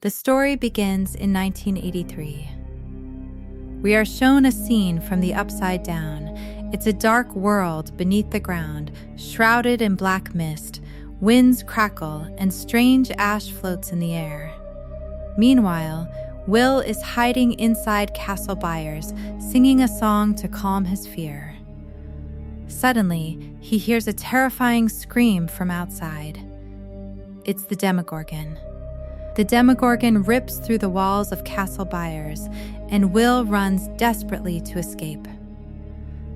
The story begins in 1983. We are shown a scene from the Upside Down. It's a dark world beneath the ground, shrouded in black mist. Winds crackle and strange ash floats in the air. Meanwhile, Will is hiding inside Castle Byers, singing a song to calm his fear. Suddenly, he hears a terrifying scream from outside. It's the Demogorgon. The Demogorgon rips through the walls of Castle Byers, and Will runs desperately to escape.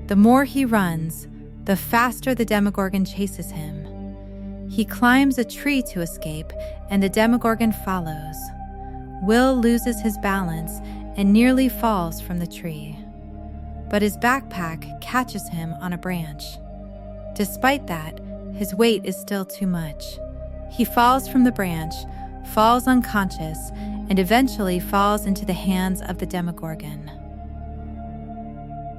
The more he runs, the faster the Demogorgon chases him. He climbs a tree to escape, and the Demogorgon follows. Will loses his balance and nearly falls from the tree. But his backpack catches him on a branch. Despite that, his weight is still too much. He falls from the branch, falls unconscious, and eventually falls into the hands of the Demogorgon.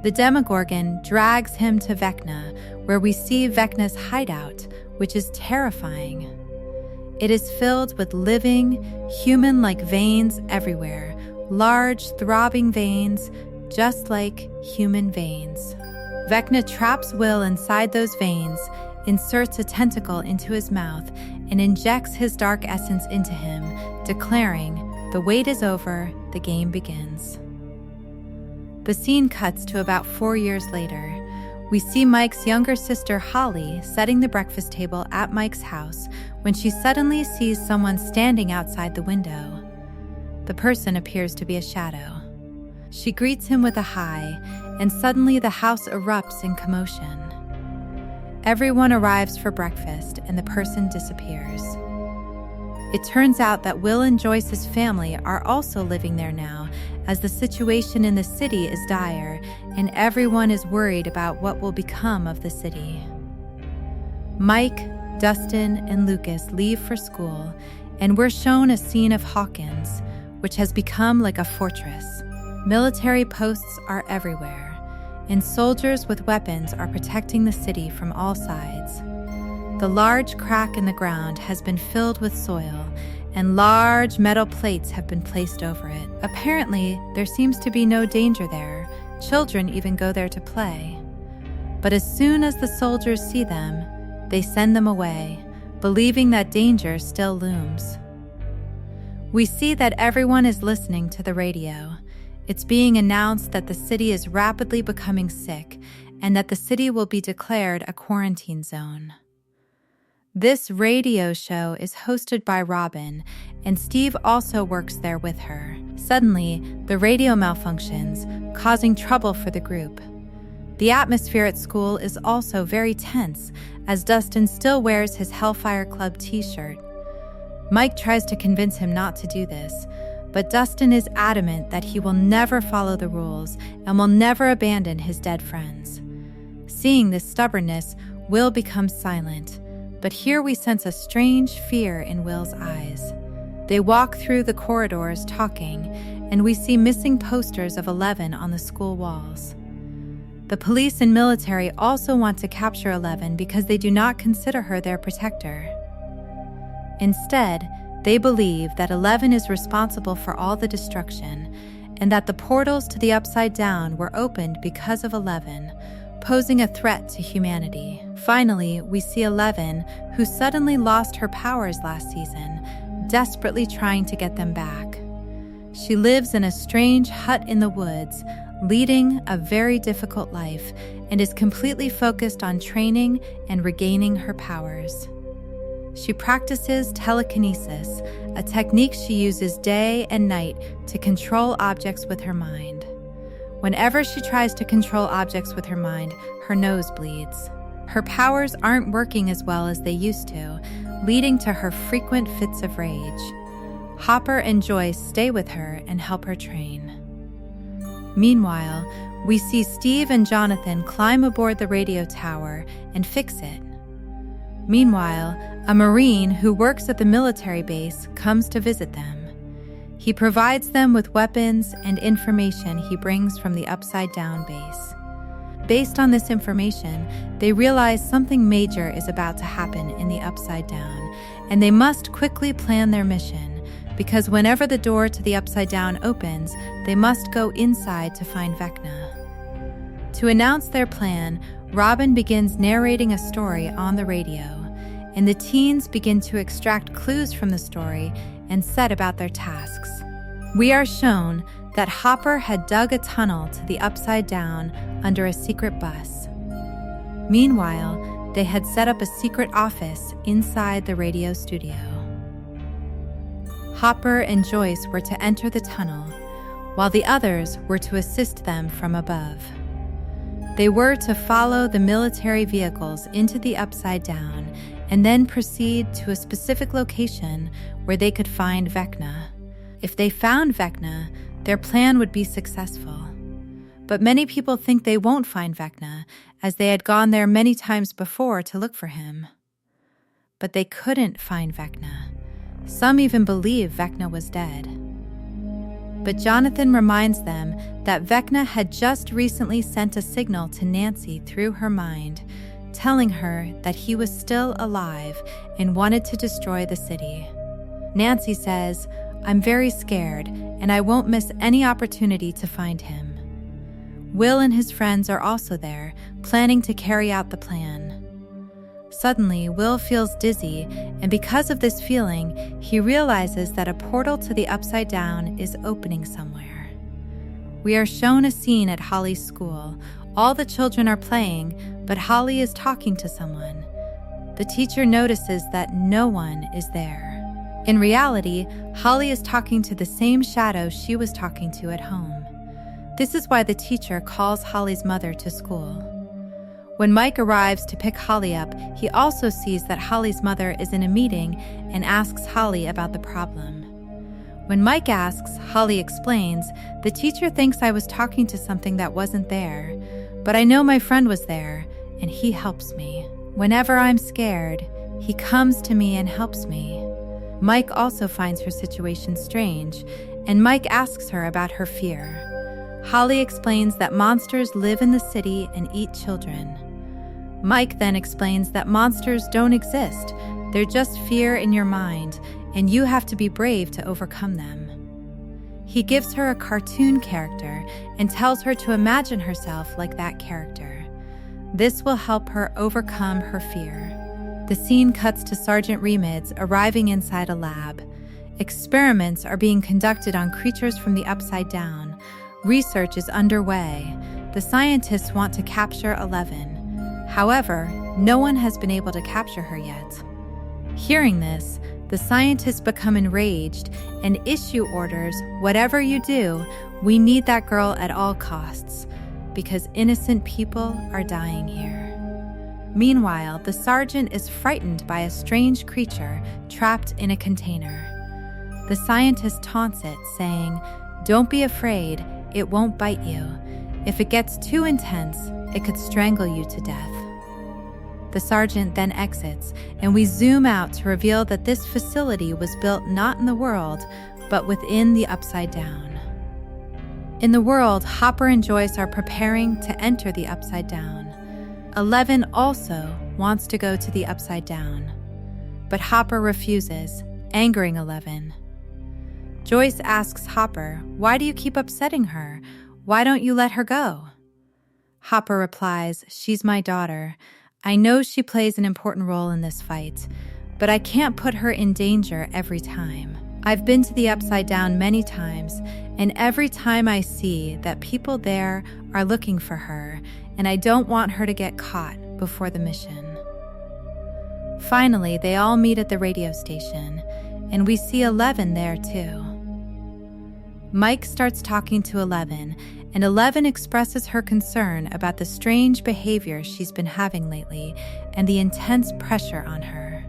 The Demogorgon drags him to Vecna, where we see Vecna's hideout, which is terrifying. It is filled with living, human-like veins everywhere, large, throbbing veins, just like human veins. Vecna traps Will inside those veins, inserts a tentacle into his mouth, and injects his dark essence into him, declaring, "The wait is over, the game begins." The scene cuts to about 4 years later. We see Mike's younger sister, Holly, setting the breakfast table at Mike's house when she suddenly sees someone standing outside the window. The person appears to be a shadow. She greets him with a hi, and suddenly the house erupts in commotion. Everyone arrives for breakfast, and the person disappears. It turns out that Will and Joyce's family are also living there now, as the situation in the city is dire, and everyone is worried about what will become of the city. Mike, Dustin, and Lucas leave for school, and we're shown a scene of Hawkins, which has become like a fortress. Military posts are everywhere, and soldiers with weapons are protecting the city from all sides. The large crack in the ground has been filled with soil, and large metal plates have been placed over it. Apparently, there seems to be no danger there. Children even go there to play. But as soon as the soldiers see them, they send them away, believing that danger still looms. We see that everyone is listening to the radio. It's being announced that the city is rapidly becoming sick and that the city will be declared a quarantine zone. This radio show is hosted by Robin, and Steve also works there with her. Suddenly, the radio malfunctions, causing trouble for the group. The atmosphere at school is also very tense, as Dustin still wears his Hellfire Club t-shirt. Mike tries to convince him not to do this, but Dustin is adamant that he will never follow the rules and will never abandon his dead friends. Seeing this stubbornness, Will becomes silent. But here we sense a strange fear in Will's eyes. They walk through the corridors talking, and we see missing posters of 11 on the school walls. The police and military also want to capture 11 because they do not consider her their protector. Instead, they believe that 11 is responsible for all the destruction, and that the portals to the Upside Down were opened because of 11, posing a threat to humanity. Finally, we see 11, who suddenly lost her powers last season, desperately trying to get them back. She lives in a strange hut in the woods, leading a very difficult life, and is completely focused on training and regaining her powers. She practices telekinesis, a technique she uses day and night to control objects with her mind. Whenever she tries to control objects with her mind, her nose bleeds. Her powers aren't working as well as they used to, leading to her frequent fits of rage. Hopper and Joyce stay with her and help her train. Meanwhile, we see Steve and Jonathan climb aboard the radio tower and fix it. Meanwhile, a Marine who works at the military base comes to visit them. He provides them with weapons and information he brings from the Upside Down base. Based on this information, they realize something major is about to happen in the Upside Down, and they must quickly plan their mission, because whenever the door to the Upside Down opens, they must go inside to find Vecna. To announce their plan, Robin begins narrating a story on the radio, and the teens begin to extract clues from the story and set about their tasks. We are shown that Hopper had dug a tunnel to the Upside Down under a secret bus. Meanwhile, they had set up a secret office inside the radio studio. Hopper and Joyce were to enter the tunnel, while the others were to assist them from above. They were to follow the military vehicles into the Upside Down and then proceed to a specific location where they could find Vecna. If they found Vecna, their plan would be successful. But many people think they won't find Vecna, as they had gone there many times before to look for him. But they couldn't find Vecna. Some even believe Vecna was dead. But Jonathan reminds them that Vecna had just recently sent a signal to Nancy through her mind, telling her that he was still alive and wanted to destroy the city. Nancy says, "I'm very scared, and I won't miss any opportunity to find him." Will and his friends are also there, planning to carry out the plan. Suddenly, Will feels dizzy, and because of this feeling, he realizes that a portal to the Upside Down is opening somewhere. We are shown a scene at Holly's school. All the children are playing, but Holly is talking to someone. The teacher notices that no one is there. In reality, Holly is talking to the same shadow she was talking to at home. This is why the teacher calls Holly's mother to school. When Mike arrives to pick Holly up, he also sees that Holly's mother is in a meeting and asks Holly about the problem. When Mike asks, Holly explains, "The teacher thinks I was talking to something that wasn't there, but I know my friend was there, and he helps me. Whenever I'm scared, he comes to me and helps me." Mike also finds her situation strange, and Mike asks her about her fear. Holly explains that monsters live in the city and eat children. Mike then explains that monsters don't exist. They're just fear in your mind, and you have to be brave to overcome them. He gives her a cartoon character and tells her to imagine herself like that character. This will help her overcome her fear. The scene cuts to Sergeant Remids arriving inside a lab. Experiments are being conducted on creatures from the Upside Down. Research is underway. The scientists want to capture 11. However, no one has been able to capture her yet. Hearing this, the scientists become enraged and issue orders, "Whatever you do, we need that girl at all costs, because innocent people are dying here." Meanwhile, the sergeant is frightened by a strange creature trapped in a container. The scientist taunts it, saying, "Don't be afraid, it won't bite you. If it gets too intense, it could strangle you to death." The sergeant then exits, and we zoom out to reveal that this facility was built not in the world, but within the Upside Down. In the world, Hopper and Joyce are preparing to enter the Upside Down. 11 also wants to go to the Upside Down, but Hopper refuses, angering 11. Joyce asks Hopper, "Why do you keep upsetting her? Why don't you let her go?" Hopper replies, "She's my daughter. I know she plays an important role in this fight, but I can't put her in danger every time. I've been to the Upside Down many times, and every time I see that people there are looking for her, and I don't want her to get caught before the mission." Finally, they all meet at the radio station, and we see 11 there too. Mike starts talking to 11, and 11 expresses her concern about the strange behavior she's been having lately and the intense pressure on her.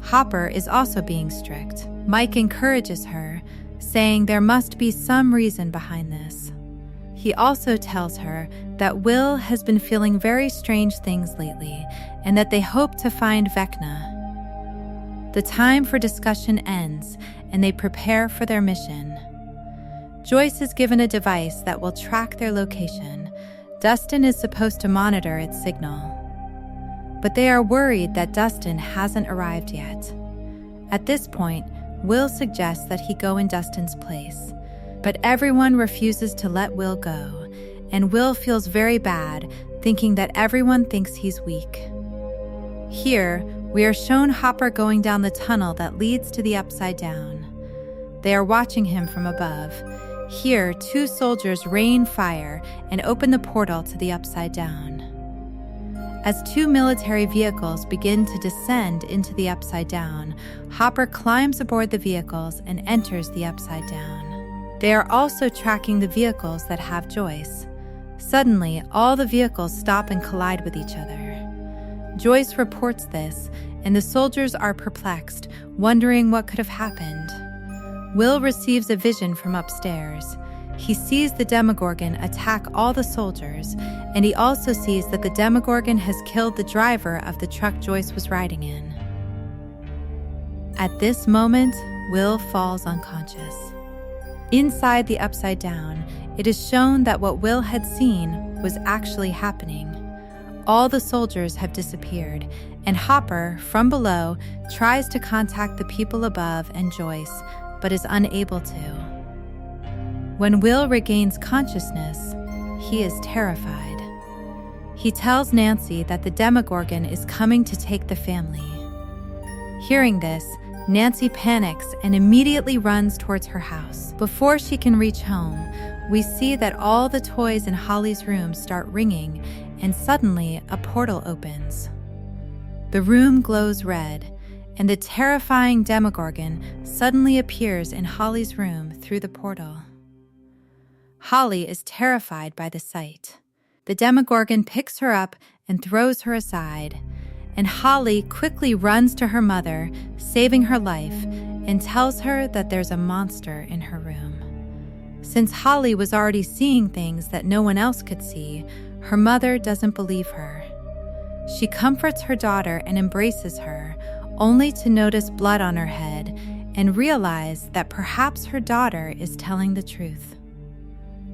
Hopper is also being strict. Mike encourages her, saying there must be some reason behind this. He also tells her that Will has been feeling very strange things lately and that they hope to find Vecna. The time for discussion ends, and they prepare for their mission. Joyce is given a device that will track their location. Dustin is supposed to monitor its signal. But they are worried that Dustin hasn't arrived yet. At this point, Will suggests that he go in Dustin's place, but everyone refuses to let Will go, and Will feels very bad, thinking that everyone thinks he's weak. Here, we are shown Hopper going down the tunnel that leads to the Upside Down. They are watching him from above. Here, 2 soldiers rain fire and open the portal to the Upside Down. As 2 military vehicles begin to descend into the Upside Down, Hopper climbs aboard the vehicles and enters the Upside Down. They are also tracking the vehicles that have Joyce. Suddenly, all the vehicles stop and collide with each other. Joyce reports this, and the soldiers are perplexed, wondering what could have happened. Will receives a vision from upstairs. He sees the Demogorgon attack all the soldiers, and he also sees that the Demogorgon has killed the driver of the truck Joyce was riding in. At this moment, Will falls unconscious. Inside the Upside Down, it is shown that what Will had seen was actually happening. All the soldiers have disappeared, and Hopper, from below, tries to contact the people above and Joyce, but is unable to. When Will regains consciousness, he is terrified. He tells Nancy that the Demogorgon is coming to take the family. Hearing this, Nancy panics and immediately runs towards her house. Before she can reach home, we see that all the toys in Holly's room start ringing, and suddenly a portal opens. The room glows red, and the terrifying Demogorgon suddenly appears in Holly's room through the portal. Holly is terrified by the sight. The Demogorgon picks her up and throws her aside, and Holly quickly runs to her mother, saving her life, and tells her that there's a monster in her room. Since Holly was already seeing things that no one else could see, her mother doesn't believe her. She comforts her daughter and embraces her, only to notice blood on her head and realize that perhaps her daughter is telling the truth.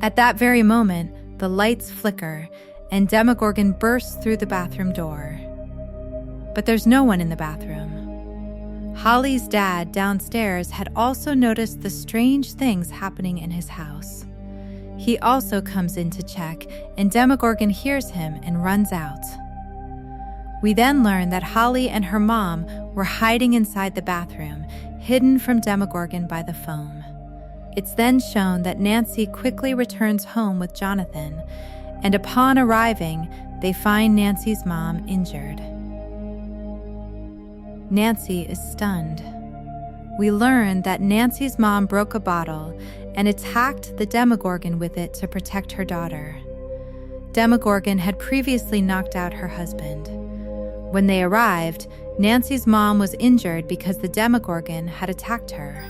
At that very moment, the lights flicker and Demogorgon bursts through the bathroom door. But there's no one in the bathroom. Holly's dad downstairs had also noticed the strange things happening in his house. He also comes in to check, and Demogorgon hears him and runs out. We then learn that Holly and her mom were hiding inside the bathroom, hidden from Demogorgon by the foam. It's then shown that Nancy quickly returns home with Jonathan, and upon arriving, they find Nancy's mom injured. Nancy is stunned. We learn that Nancy's mom broke a bottle and attacked the Demogorgon with it to protect her daughter. Demogorgon had previously knocked out her husband. When they arrived, Nancy's mom was injured because the Demogorgon had attacked her.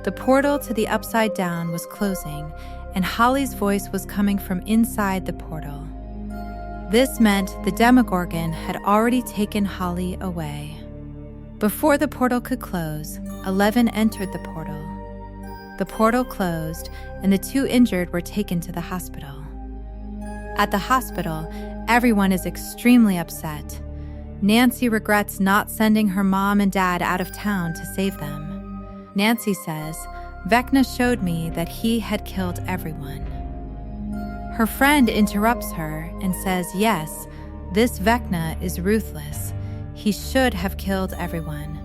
The portal to the Upside Down was closing, and Holly's voice was coming from inside the portal. This meant the Demogorgon had already taken Holly away. Before the portal could close, 11 entered the portal. The portal closed, and the 2 injured were taken to the hospital. At the hospital, everyone is extremely upset. Nancy regrets not sending her mom and dad out of town to save them. Nancy says, "Vecna showed me that he had killed everyone." Her friend interrupts her and says, "Yes, this Vecna is ruthless. He should have killed everyone.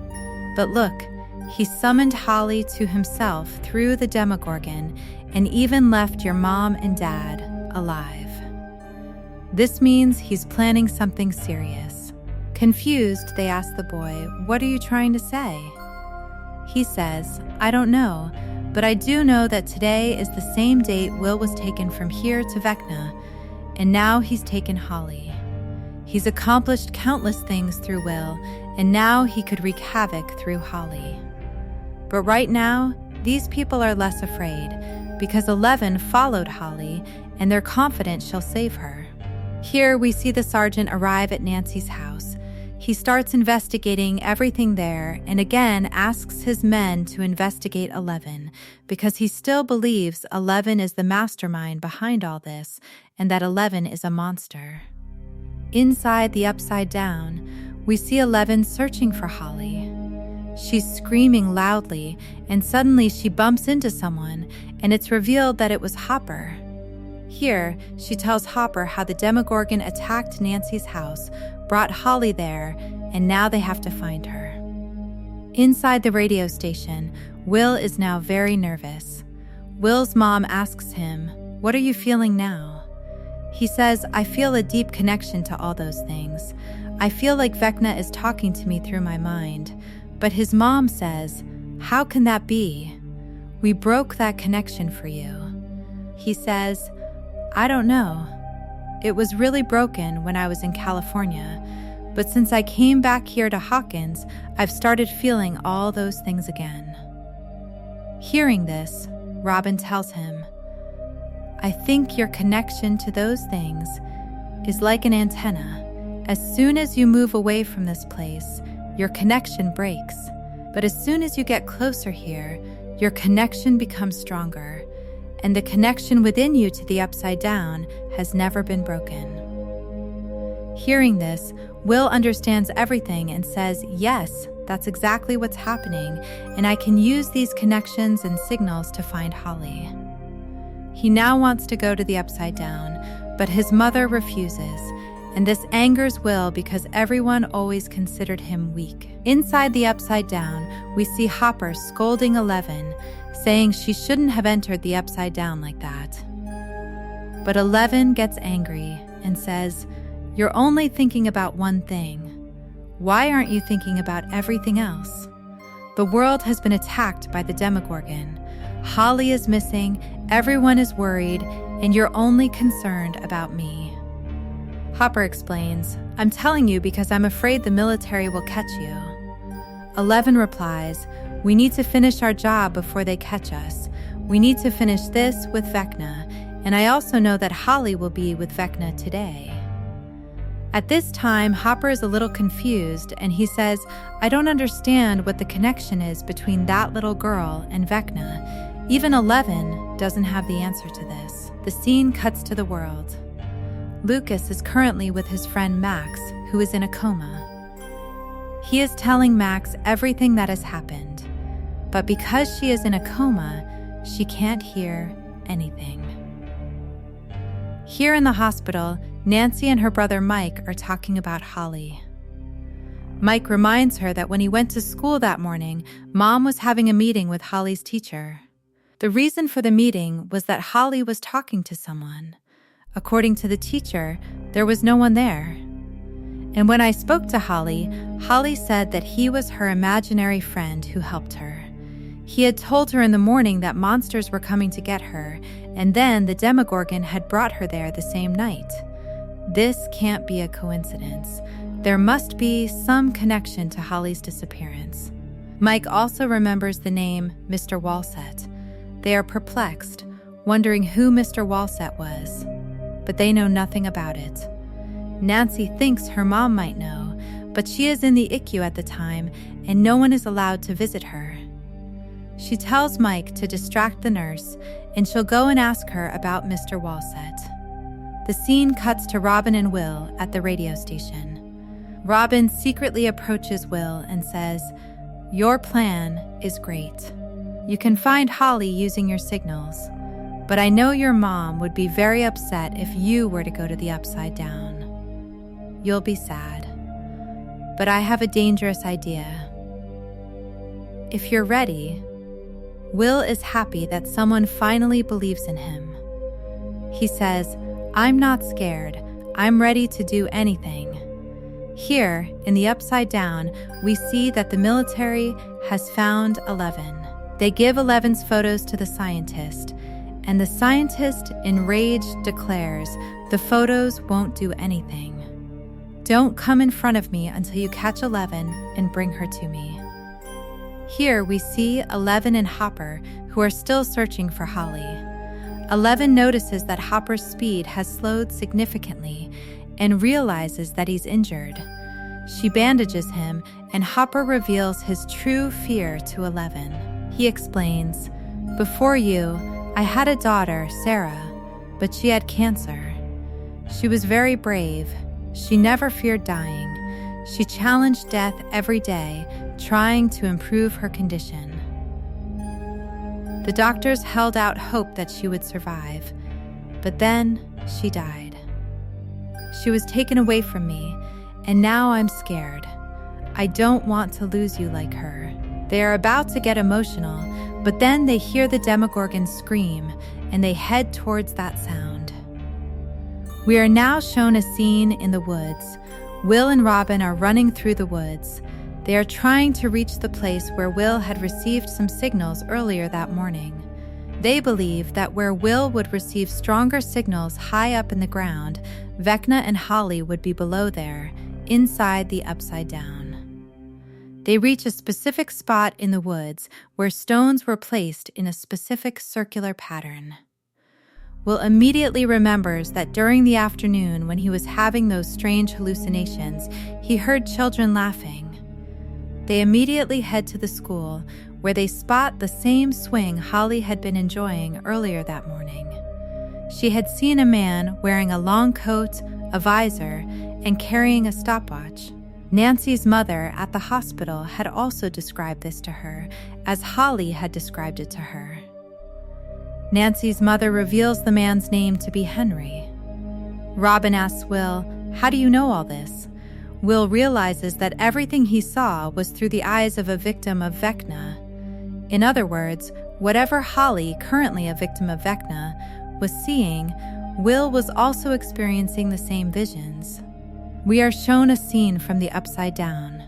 But look, he summoned Holly to himself through the Demogorgon and even left your mom and dad alive. This means he's planning something serious." Confused, they ask the boy, "What are you trying to say?" He says, "I don't know, but I do know that today is the same date Will was taken from here to Vecna, and now he's taken Holly. He's accomplished countless things through Will, and now he could wreak havoc through Holly. But right now, these people are less afraid, because 11 followed Holly, and they're confident she'll save her." Here we see the sergeant arrive at Nancy's house. He starts investigating everything there and again asks his men to investigate 11 because he still believes 11 is the mastermind behind all this and that 11 is a monster. Inside the Upside Down, we see 11 searching for Holly. She's screaming loudly, and suddenly she bumps into someone, and it's revealed that it was Hopper. Here, she tells Hopper how the Demogorgon attacked Nancy's house, brought Holly there, and now they have to find her. Inside the radio station, Will is now very nervous. Will's mom asks him, "What are you feeling now?" He says, "I feel a deep connection to all those things. I feel like Vecna is talking to me through my mind." But his mom says, "How can that be? We broke that connection for you." He says, "I don't know. It was really broken when I was in California, but since I came back here to Hawkins, I've started feeling all those things again." Hearing this, Robin tells him, "I think your connection to those things is like an antenna. As soon as you move away from this place, your connection breaks. But as soon as you get closer here, your connection becomes stronger, and the connection within you to the Upside Down has never been broken." Hearing this, Will understands everything and says, "Yes, that's exactly what's happening, and I can use these connections and signals to find Holly." He now wants to go to the Upside Down, but his mother refuses, and this angers Will because everyone always considered him weak. Inside the Upside Down, we see Hopper scolding 11, saying she shouldn't have entered the Upside Down like that. But 11 gets angry and says, "You're only thinking about one thing. Why aren't you thinking about everything else? The world has been attacked by the Demogorgon. Holly is missing, everyone is worried, and you're only concerned about me." Hopper explains, "I'm telling you because I'm afraid the military will catch you." 11 replies, "We need to finish our job before they catch us. We need to finish this with Vecna, and I also know that Holly will be with Vecna today." At this time, Hopper is a little confused, and he says, "I don't understand what the connection is between that little girl and Vecna. Even 11 doesn't have the answer to this." The scene cuts to the world. Lucas is currently with his friend Max, who is in a coma. He is telling Max everything that has happened, but because she is in a coma, she can't hear anything. Here in the hospital, Nancy and her brother Mike are talking about Holly. Mike reminds her that when he went to school that morning, Mom was having a meeting with Holly's teacher. The reason for the meeting was that Holly was talking to someone. According to the teacher, there was no one there. And when I spoke to Holly, Holly said that he was her imaginary friend who helped her. He had told her in the morning that monsters were coming to get her, and then the Demogorgon had brought her there the same night. This can't be a coincidence. There must be some connection to Holly's disappearance. Mike also remembers the name Mr. Walsett. They are perplexed, wondering who Mr. Walsett was, but they know nothing about it. Nancy thinks her mom might know, but she is in the ICU at the time, and no one is allowed to visit her. She tells Mike to distract the nurse, and she'll go and ask her about Mr. Walsett. The scene cuts to Robin and Will at the radio station. Robin secretly approaches Will and says, "Your plan is great. You can find Holly using your signals, but I know your mom would be very upset if you were to go to the Upside Down. You'll be sad. But I have a dangerous idea. If you're ready." Will is happy that someone finally believes in him. He says, "I'm not scared. I'm ready to do anything." Here, in the Upside Down, we see that the military has found 11. They give 11's photos to the scientist, and the scientist, enraged, declares, "The photos won't do anything. Don't come in front of me until you catch 11 and bring her to me." Here we see 11 and Hopper, who are still searching for Holly. 11 notices that Hopper's speed has slowed significantly and realizes that he's injured. She bandages him, and Hopper reveals his true fear to 11. He explains, "Before you, I had a daughter, Sarah, but she had cancer. She was very brave. She never feared dying. She challenged death every day, trying to improve her condition. The doctors held out hope that she would survive, but then she died. She was taken away from me, and now I'm scared. I don't want to lose you like her. They are about to get emotional, but then they hear the Demogorgon scream, and they head towards that sound. We are now shown a scene in the woods. Will and Robin are running through the woods. They are trying to reach the place where Will had received some signals earlier that morning. They believe that where Will would receive stronger signals high up in the ground, Vecna and Holly would be below there, inside the Upside Down. They reach a specific spot in the woods where stones were placed in a specific circular pattern. Will immediately remembers that during the afternoon when he was having those strange hallucinations, he heard children laughing. They immediately head to the school, where they spot the same swing Holly had been enjoying earlier that morning. She had seen a man wearing a long coat, a visor, and carrying a stopwatch. Nancy's mother at the hospital had also described this to her, as Holly had described it to her. Nancy's mother reveals the man's name to be Henry. Robin asks Will, "How do you know all this?" Will realizes that everything he saw was through the eyes of a victim of Vecna. In other words, whatever Holly, currently a victim of Vecna, was seeing, Will was also experiencing the same visions. We are shown a scene from the Upside Down.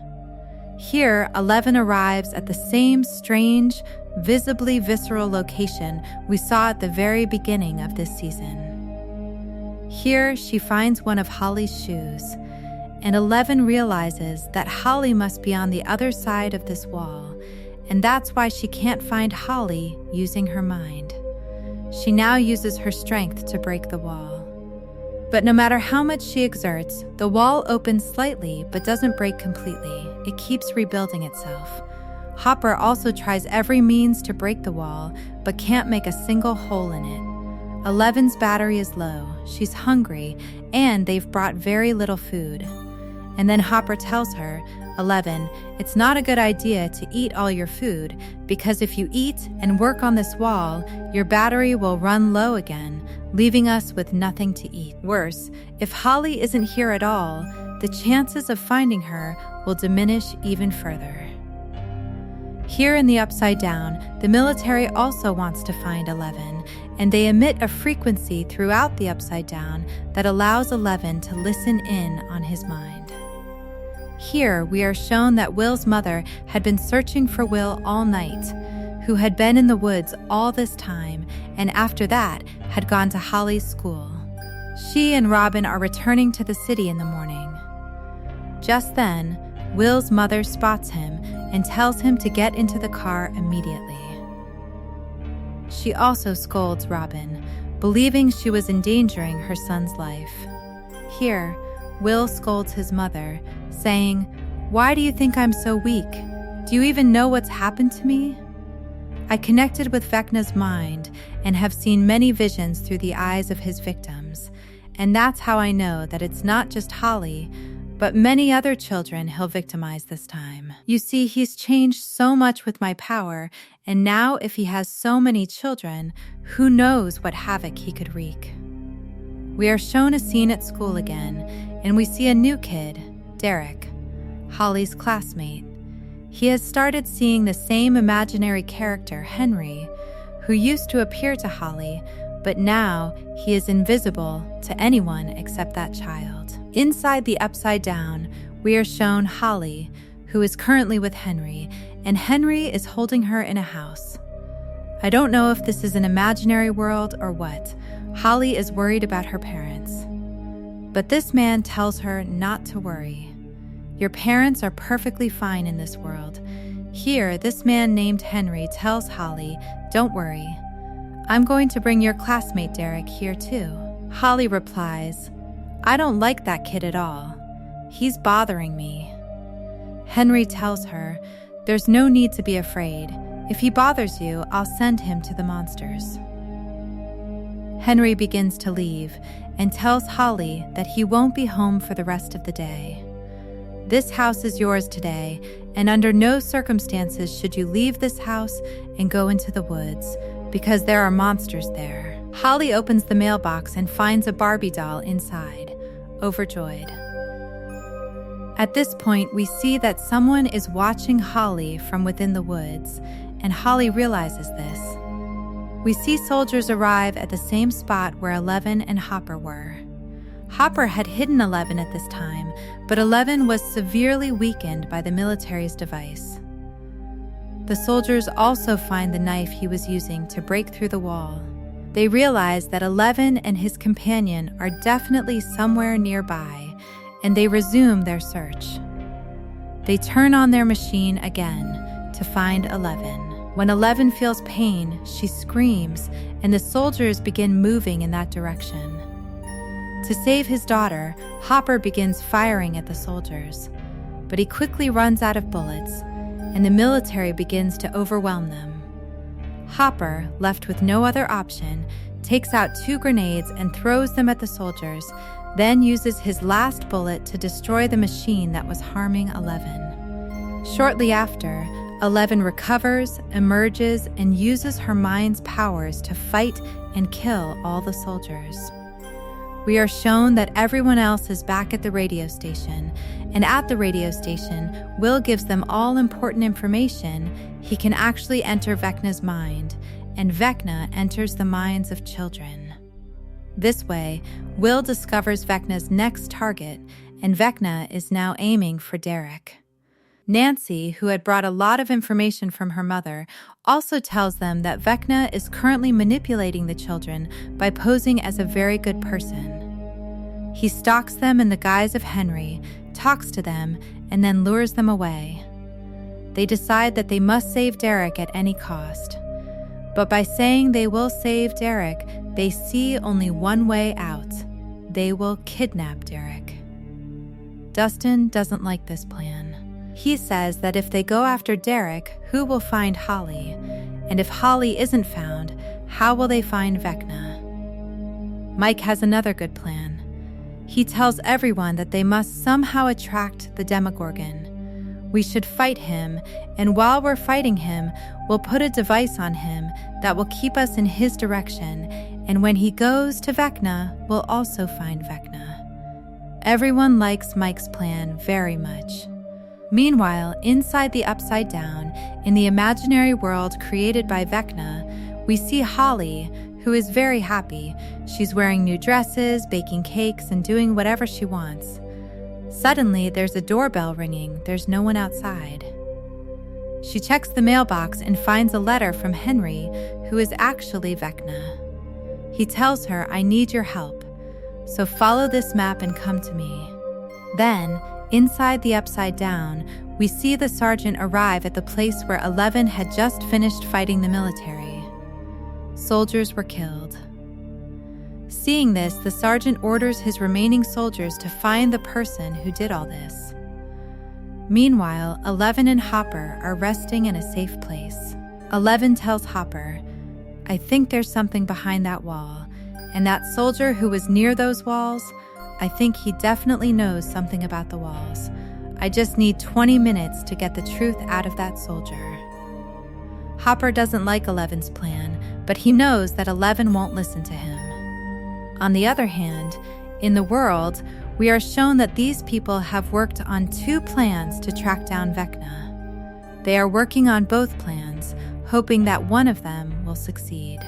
Here, 11 arrives at the same strange, visibly visceral location we saw at the very beginning of this season. Here, she finds one of Holly's shoes, and 11 realizes that Holly must be on the other side of this wall, and that's why she can't find Holly using her mind. She now uses her strength to break the wall. But no matter how much she exerts, the wall opens slightly but doesn't break completely. It keeps rebuilding itself. Hopper also tries every means to break the wall, but can't make a single hole in it. 11's battery is low, she's hungry, and they've brought very little food. And then Hopper tells her, 11, it's not a good idea to eat all your food, because if you eat and work on this wall, your battery will run low again, leaving us with nothing to eat. Worse, if Holly isn't here at all, the chances of finding her will diminish even further. Here in the Upside Down, the military also wants to find 11, and they emit a frequency throughout the Upside Down that allows 11 to listen in on his mind. Here, we are shown that Will's mother had been searching for Will all night, who had been in the woods all this time, and after that had gone to Holly's school. She and Robin are returning to the city in the morning. Just then, Will's mother spots him and tells him to get into the car immediately. She also scolds Robin, believing she was endangering her son's life. Here, Will scolds his mother, saying, "Why do you think I'm so weak? Do you even know what's happened to me? I connected with Vecna's mind and have seen many visions through the eyes of his victims, and that's how I know that it's not just Holly, but many other children he'll victimize this time. You see, he's changed so much with my power, and now if he has so many children, who knows what havoc he could wreak." We are shown a scene at school again, and we see a new kid, Derek, Holly's classmate. He has started seeing the same imaginary character, Henry, who used to appear to Holly, but now he is invisible to anyone except that child. Inside the Upside Down, we are shown Holly, who is currently with Henry, and Henry is holding her in a house. I don't know if this is an imaginary world or what. Holly is worried about her parents. But this man tells her not to worry. Your parents are perfectly fine in this world. Here, this man named Henry tells Holly, "Don't worry. I'm going to bring your classmate Derek here too." Holly replies, "I don't like that kid at all. He's bothering me." Henry tells her, "There's no need to be afraid. If he bothers you, I'll send him to the monsters." Henry begins to leave and tells Holly that he won't be home for the rest of the day. This house is yours today, and under no circumstances should you leave this house and go into the woods, because there are monsters there. Holly opens the mailbox and finds a Barbie doll inside, overjoyed. At this point, we see that someone is watching Holly from within the woods, and Holly realizes this. We see soldiers arrive at the same spot where Eleven and Hopper were. Hopper had hidden Eleven at this time, but Eleven was severely weakened by the military's device. The soldiers also find the knife he was using to break through the wall. They realize that Eleven and his companion are definitely somewhere nearby, and they resume their search. They turn on their machine again to find Eleven. When Eleven feels pain, she screams, and the soldiers begin moving in that direction. To save his daughter, Hopper begins firing at the soldiers, but he quickly runs out of bullets, and the military begins to overwhelm them. Hopper, left with no other option, takes out 2 grenades and throws them at the soldiers, then uses his last bullet to destroy the machine that was harming Eleven. Shortly after, Eleven recovers, emerges, and uses her mind's powers to fight and kill all the soldiers. We are shown that everyone else is back at the radio station, and at the radio station, Will gives them all important information. He can actually enter Vecna's mind, and Vecna enters the minds of children. This way, Will discovers Vecna's next target, and Vecna is now aiming for Derek. Nancy, who had brought a lot of information from her mother, also tells them that Vecna is currently manipulating the children by posing as a very good person. He stalks them in the guise of Henry, talks to them, and then lures them away. They decide that they must save Derek at any cost. But by saying they will save Derek, they see only one way out. They will kidnap Derek. Dustin doesn't like this plan. He says that if they go after Derek, who will find Holly? And if Holly isn't found, how will they find Vecna? Mike has another good plan. He tells everyone that they must somehow attract the Demogorgon. We should fight him, and while we're fighting him, we'll put a device on him that will keep us in his direction, and when he goes to Vecna, we'll also find Vecna. Everyone likes Mike's plan very much. Meanwhile, inside the Upside Down, in the imaginary world created by Vecna, we see Holly, who is very happy. She's wearing new dresses, baking cakes, and doing whatever she wants. Suddenly, there's a doorbell ringing. There's no one outside. She checks the mailbox and finds a letter from Henry, who is actually Vecna. He tells her, "I need your help, so follow this map and come to me." Then, inside the Upside Down, we see the sergeant arrive at the place where Eleven had just finished fighting the military. Soldiers were killed. Seeing this, the sergeant orders his remaining soldiers to find the person who did all this. Meanwhile, Eleven and Hopper are resting in a safe place. Eleven tells Hopper, "I think there's something behind that wall, and that soldier who was near those walls, I think he definitely knows something about the walls. I just need 20 minutes to get the truth out of that soldier." Hopper doesn't like Eleven's plan, but he knows that Eleven won't listen to him. On the other hand, in the world, we are shown that these people have worked on 2 plans to track down Vecna. They are working on both plans, hoping that one of them will succeed.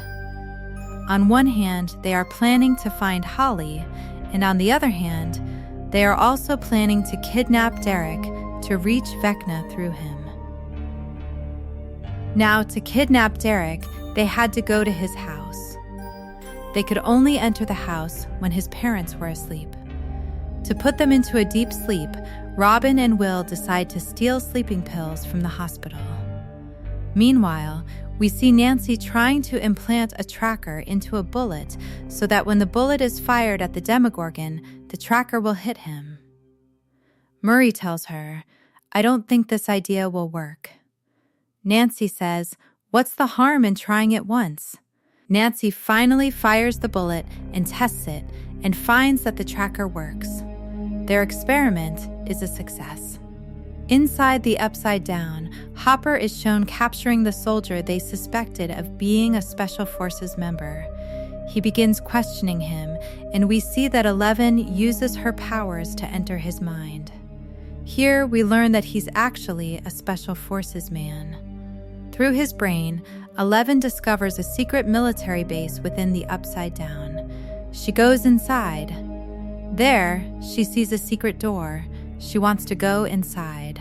On one hand, they are planning to find Holly, and on the other hand, they are also planning to kidnap Derek to reach Vecna through him. Now, to kidnap Derek, they had to go to his house. They could only enter the house when his parents were asleep. To put them into a deep sleep, Robin and Will decide to steal sleeping pills from the hospital. Meanwhile, we see Nancy trying to implant a tracker into a bullet so that when the bullet is fired at the Demogorgon, the tracker will hit him. Murray tells her, "I don't think this idea will work." Nancy says, "What's the harm in trying it once?" Nancy finally fires the bullet and tests it and finds that the tracker works. Their experiment is a success. Inside the Upside Down, Hopper is shown capturing the soldier they suspected of being a Special Forces member. He begins questioning him, and we see that 11 uses her powers to enter his mind. Here, we learn that he's actually a Special Forces man. Through his brain, 11 discovers a secret military base within the Upside Down. She goes inside. There, she sees a secret door. She wants to go inside.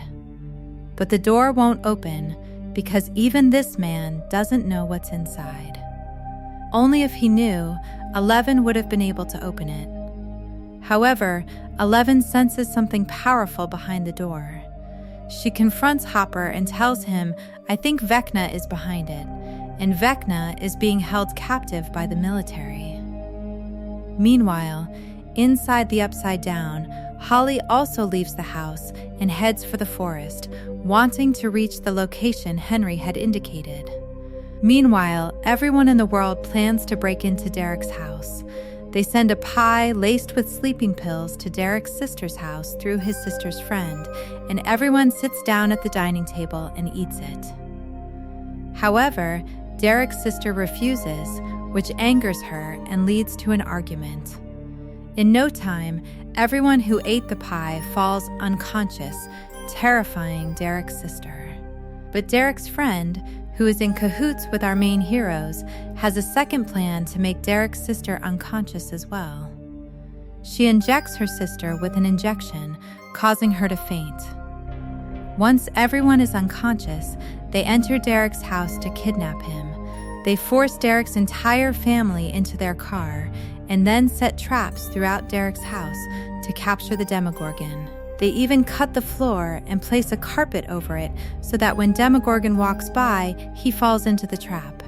But the door won't open because even this man doesn't know what's inside. Only if he knew, 11 would have been able to open it. However, 11 senses something powerful behind the door. She confronts Hopper and tells him, "I think Vecna is behind it, and Vecna is being held captive by the military." Meanwhile, inside the Upside Down, Holly also leaves the house and heads for the forest, wanting to reach the location Henry had indicated. Meanwhile, everyone in the world plans to break into Derek's house. They send a pie laced with sleeping pills to Derek's sister's house through his sister's friend, and everyone sits down at the dining table and eats it. However, Derek's sister refuses, which angers her and leads to an argument. In no time, everyone who ate the pie falls unconscious, terrifying Derek's sister. But Derek's friend, who is in cahoots with our main heroes, has a second plan to make Derek's sister unconscious as well. She injects her sister with an injection, causing her to faint. Once everyone is unconscious, they enter Derek's house to kidnap him. They force Derek's entire family into their car and then set traps throughout Derek's house to capture the Demogorgon. They even cut the floor and place a carpet over it so that when Demogorgon walks by, he falls into the trap.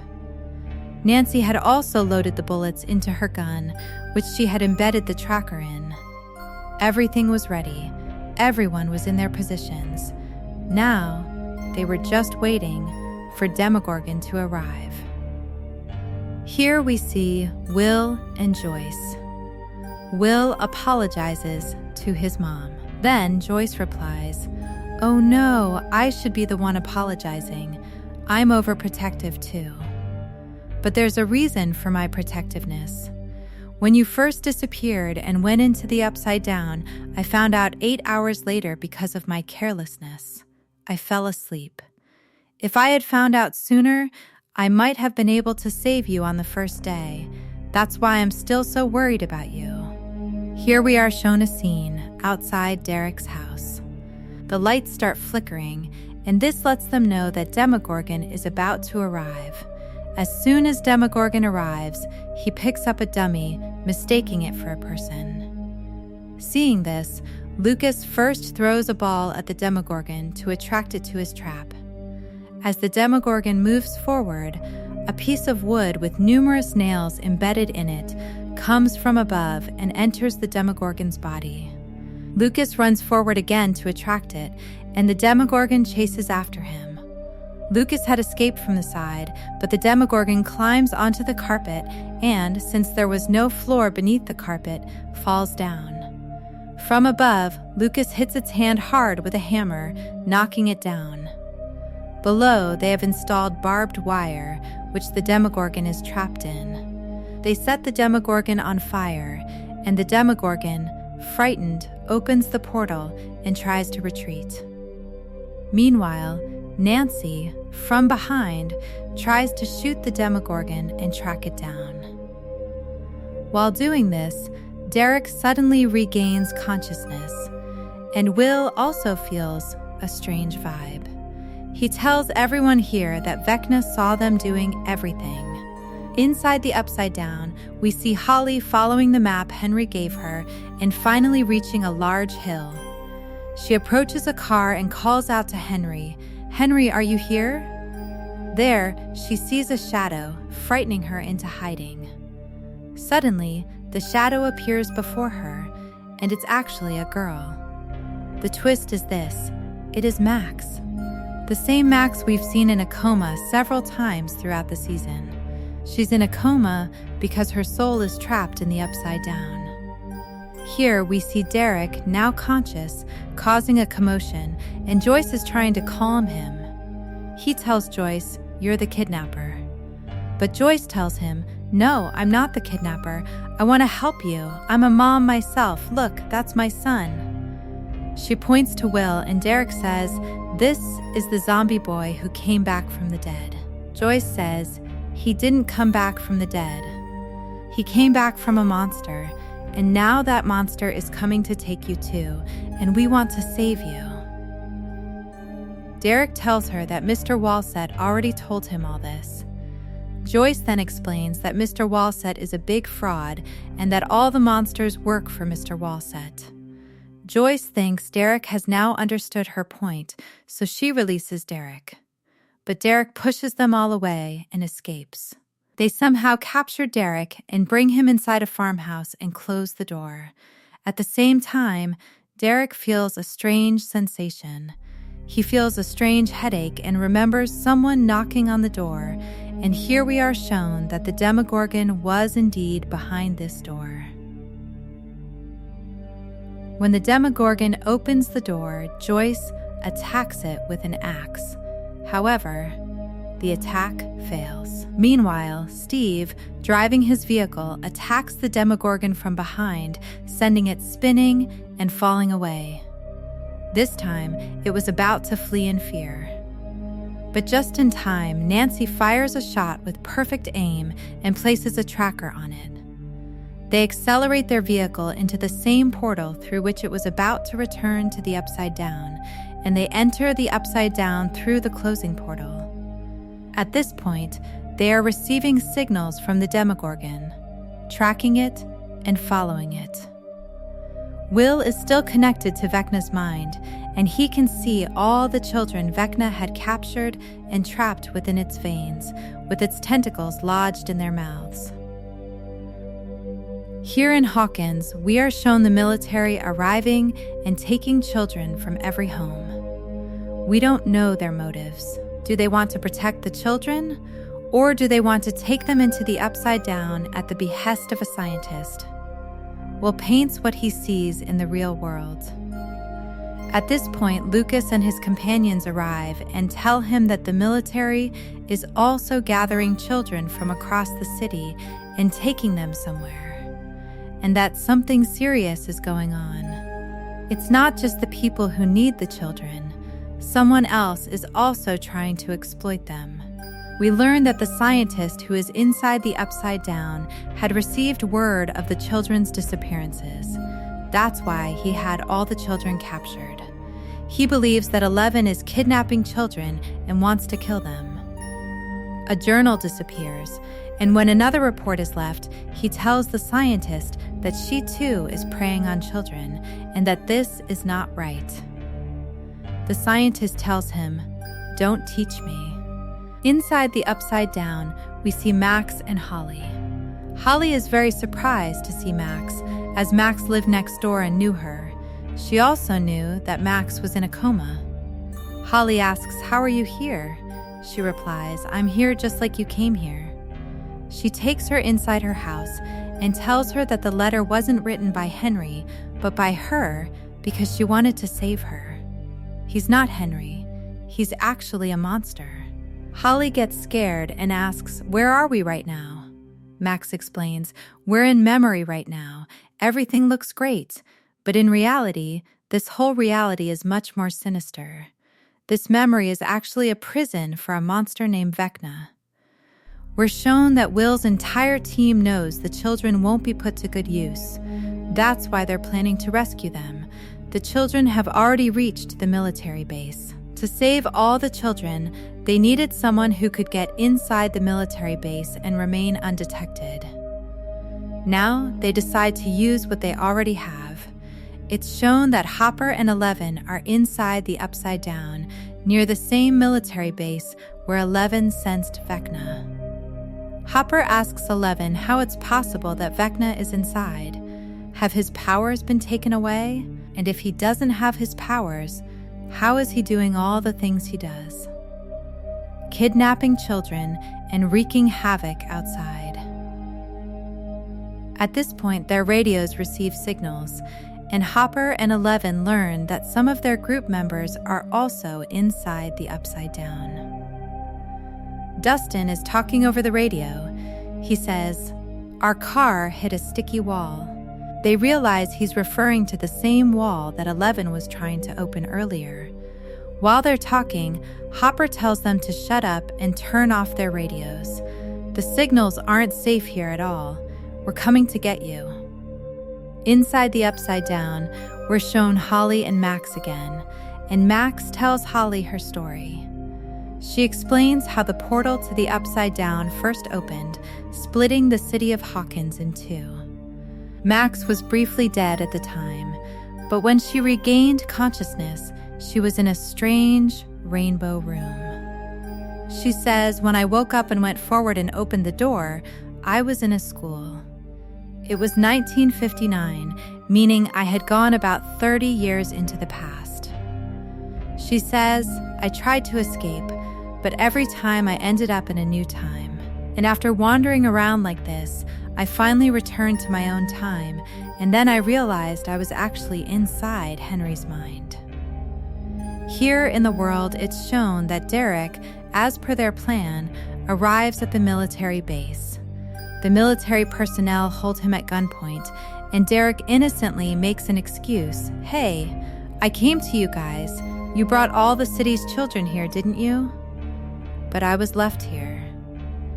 Nancy had also loaded the bullets into her gun, which she had embedded the tracker in. Everything was ready. Everyone was in their positions. Now, they were just waiting for Demogorgon to arrive. Here we see Will and Joyce. Will apologizes to his mom. Then Joyce replies, "Oh no, I should be the one apologizing. I'm overprotective too. But there's a reason for my protectiveness. When you first disappeared and went into the Upside Down, I found out 8 hours later because of my carelessness. I fell asleep. If I had found out sooner, I might have been able to save you on the first day. That's why I'm still so worried about you." Here we are shown a scene outside Derek's house. The lights start flickering, and this lets them know that Demogorgon is about to arrive. As soon as Demogorgon arrives, he picks up a dummy, mistaking it for a person. Seeing this, Lucas first throws a ball at the Demogorgon to attract it to his trap. As the Demogorgon moves forward, a piece of wood with numerous nails embedded in it comes from above and enters the Demogorgon's body. Lucas runs forward again to attract it, and the Demogorgon chases after him. Lucas had escaped from the side, but the Demogorgon climbs onto the carpet and, since there was no floor beneath the carpet, falls down. From above, Lucas hits its hand hard with a hammer, knocking it down. Below, they have installed barbed wire, which the Demogorgon is trapped in. They set the Demogorgon on fire, and the Demogorgon, frightened, opens the portal and tries to retreat. Meanwhile, Nancy, from behind, tries to shoot the Demogorgon and track it down. While doing this, Derek suddenly regains consciousness, and Will also feels a strange vibe. He tells everyone here that Vecna saw them doing everything. Inside the Upside Down, we see Holly following the map Henry gave her and finally reaching a large hill. She approaches a car and calls out to Henry, "Henry, are you here?" There, she sees a shadow, frightening her into hiding. Suddenly, the shadow appears before her, and it's actually a girl. The twist is this: it is Max. The same Max we've seen in a coma several times throughout the season. She's in a coma because her soul is trapped in the Upside Down. Here we see Derek, now conscious, causing a commotion, and Joyce is trying to calm him. He tells Joyce, "You're the kidnapper." But Joyce tells him, "No, I'm not the kidnapper. I want to help you. I'm a mom myself. Look, that's my son." She points to Will, and Derek says, "This is the zombie boy who came back from the dead." Joyce says, "He didn't come back from the dead. He came back from a monster, and now that monster is coming to take you too, and we want to save you." Derek tells her that Mr. Walsett already told him all this. Joyce then explains that Mr. Walsett is a big fraud and that all the monsters work for Mr. Walsett. Joyce thinks Derek has now understood her point, so she releases Derek. But Derek pushes them all away and escapes. They somehow capture Derek and bring him inside a farmhouse and close the door. At the same time, Derek feels a strange sensation. He feels a strange headache and remembers someone knocking on the door, and here we are shown that the Demogorgon was indeed behind this door. When the Demogorgon opens the door, Joyce attacks it with an axe. However, the attack fails. Meanwhile, Steve, driving his vehicle, attacks the Demogorgon from behind, sending it spinning and falling away. This time, it was about to flee in fear. But just in time, Nancy fires a shot with perfect aim and places a tracker on it. They accelerate their vehicle into the same portal through which it was about to return to the Upside Down, and they enter the Upside Down through the closing portal. At this point, they are receiving signals from the Demogorgon, tracking it and following it. Will is still connected to Vecna's mind, and he can see all the children Vecna had captured and trapped within its veins, with its tentacles lodged in their mouths. Here in Hawkins, we are shown the military arriving and taking children from every home. We don't know their motives. Do they want to protect the children, or do they want to take them into the Upside Down at the behest of a scientist? Will paints what he sees in the real world. At this point, Lucas and his companions arrive and tell him that the military is also gathering children from across the city and taking them somewhere, and that something serious is going on. It's not just the people who need the children. Someone else is also trying to exploit them. We learn that the scientist who is inside the Upside Down had received word of the children's disappearances. That's why he had all the children captured. He believes that 11 is kidnapping children and wants to kill them. A journal disappears, and when another report is left, he tells the scientist that she too is preying on children and that this is not right. The scientist tells him, "Don't teach me." Inside the Upside Down, we see Max and Holly. Holly is very surprised to see Max, as Max lived next door and knew her. She also knew that Max was in a coma. Holly asks, "How are you here?" She replies, "I'm here just like you came here." She takes her inside her house and tells her that the letter wasn't written by Henry, but by her because she wanted to save her. He's not Henry. He's actually a monster. Holly gets scared and asks, "Where are we right now?" Max explains, "We're in memory right now. Everything looks great. But in reality, this whole reality is much more sinister. This memory is actually a prison for a monster named Vecna." We're shown that Will's entire team knows the children won't be put to good use. That's why they're planning to rescue them. The children have already reached the military base. To save all the children, they needed someone who could get inside the military base and remain undetected. Now, they decide to use what they already have. It's shown that Hopper and 11 are inside the Upside Down, near the same military base where 11 sensed Vecna. Hopper asks 11 how it's possible that Vecna is inside. Have his powers been taken away? And if he doesn't have his powers, how is he doing all the things he does? Kidnapping children and wreaking havoc outside. At this point, their radios receive signals, and Hopper and 11 learn that some of their group members are also inside the Upside Down. Dustin is talking over the radio. He says, "Our car hit a sticky wall." They realize he's referring to the same wall that 11 was trying to open earlier. While they're talking, Hopper tells them to shut up and turn off their radios. "The signals aren't safe here at all. We're coming to get you." Inside the Upside Down, we're shown Holly and Max again, and Max tells Holly her story. She explains how the portal to the Upside Down first opened, splitting the city of Hawkins in two. Max was briefly dead at the time, but when she regained consciousness, she was in a strange rainbow room. She says, "When I woke up and went forward and opened the door, I was in a school. It was 1959, meaning I had gone about 30 years into the past." She says, "I tried to escape, but every time I ended up in a new time. And after wandering around like this, I finally returned to my own time, and then I realized I was actually inside Henry's mind." Here in the world, it's shown that Derek, as per their plan, arrives at the military base. The military personnel hold him at gunpoint, and Derek innocently makes an excuse. "Hey, I came to you guys. You brought all the city's children here, didn't you? But I was left here."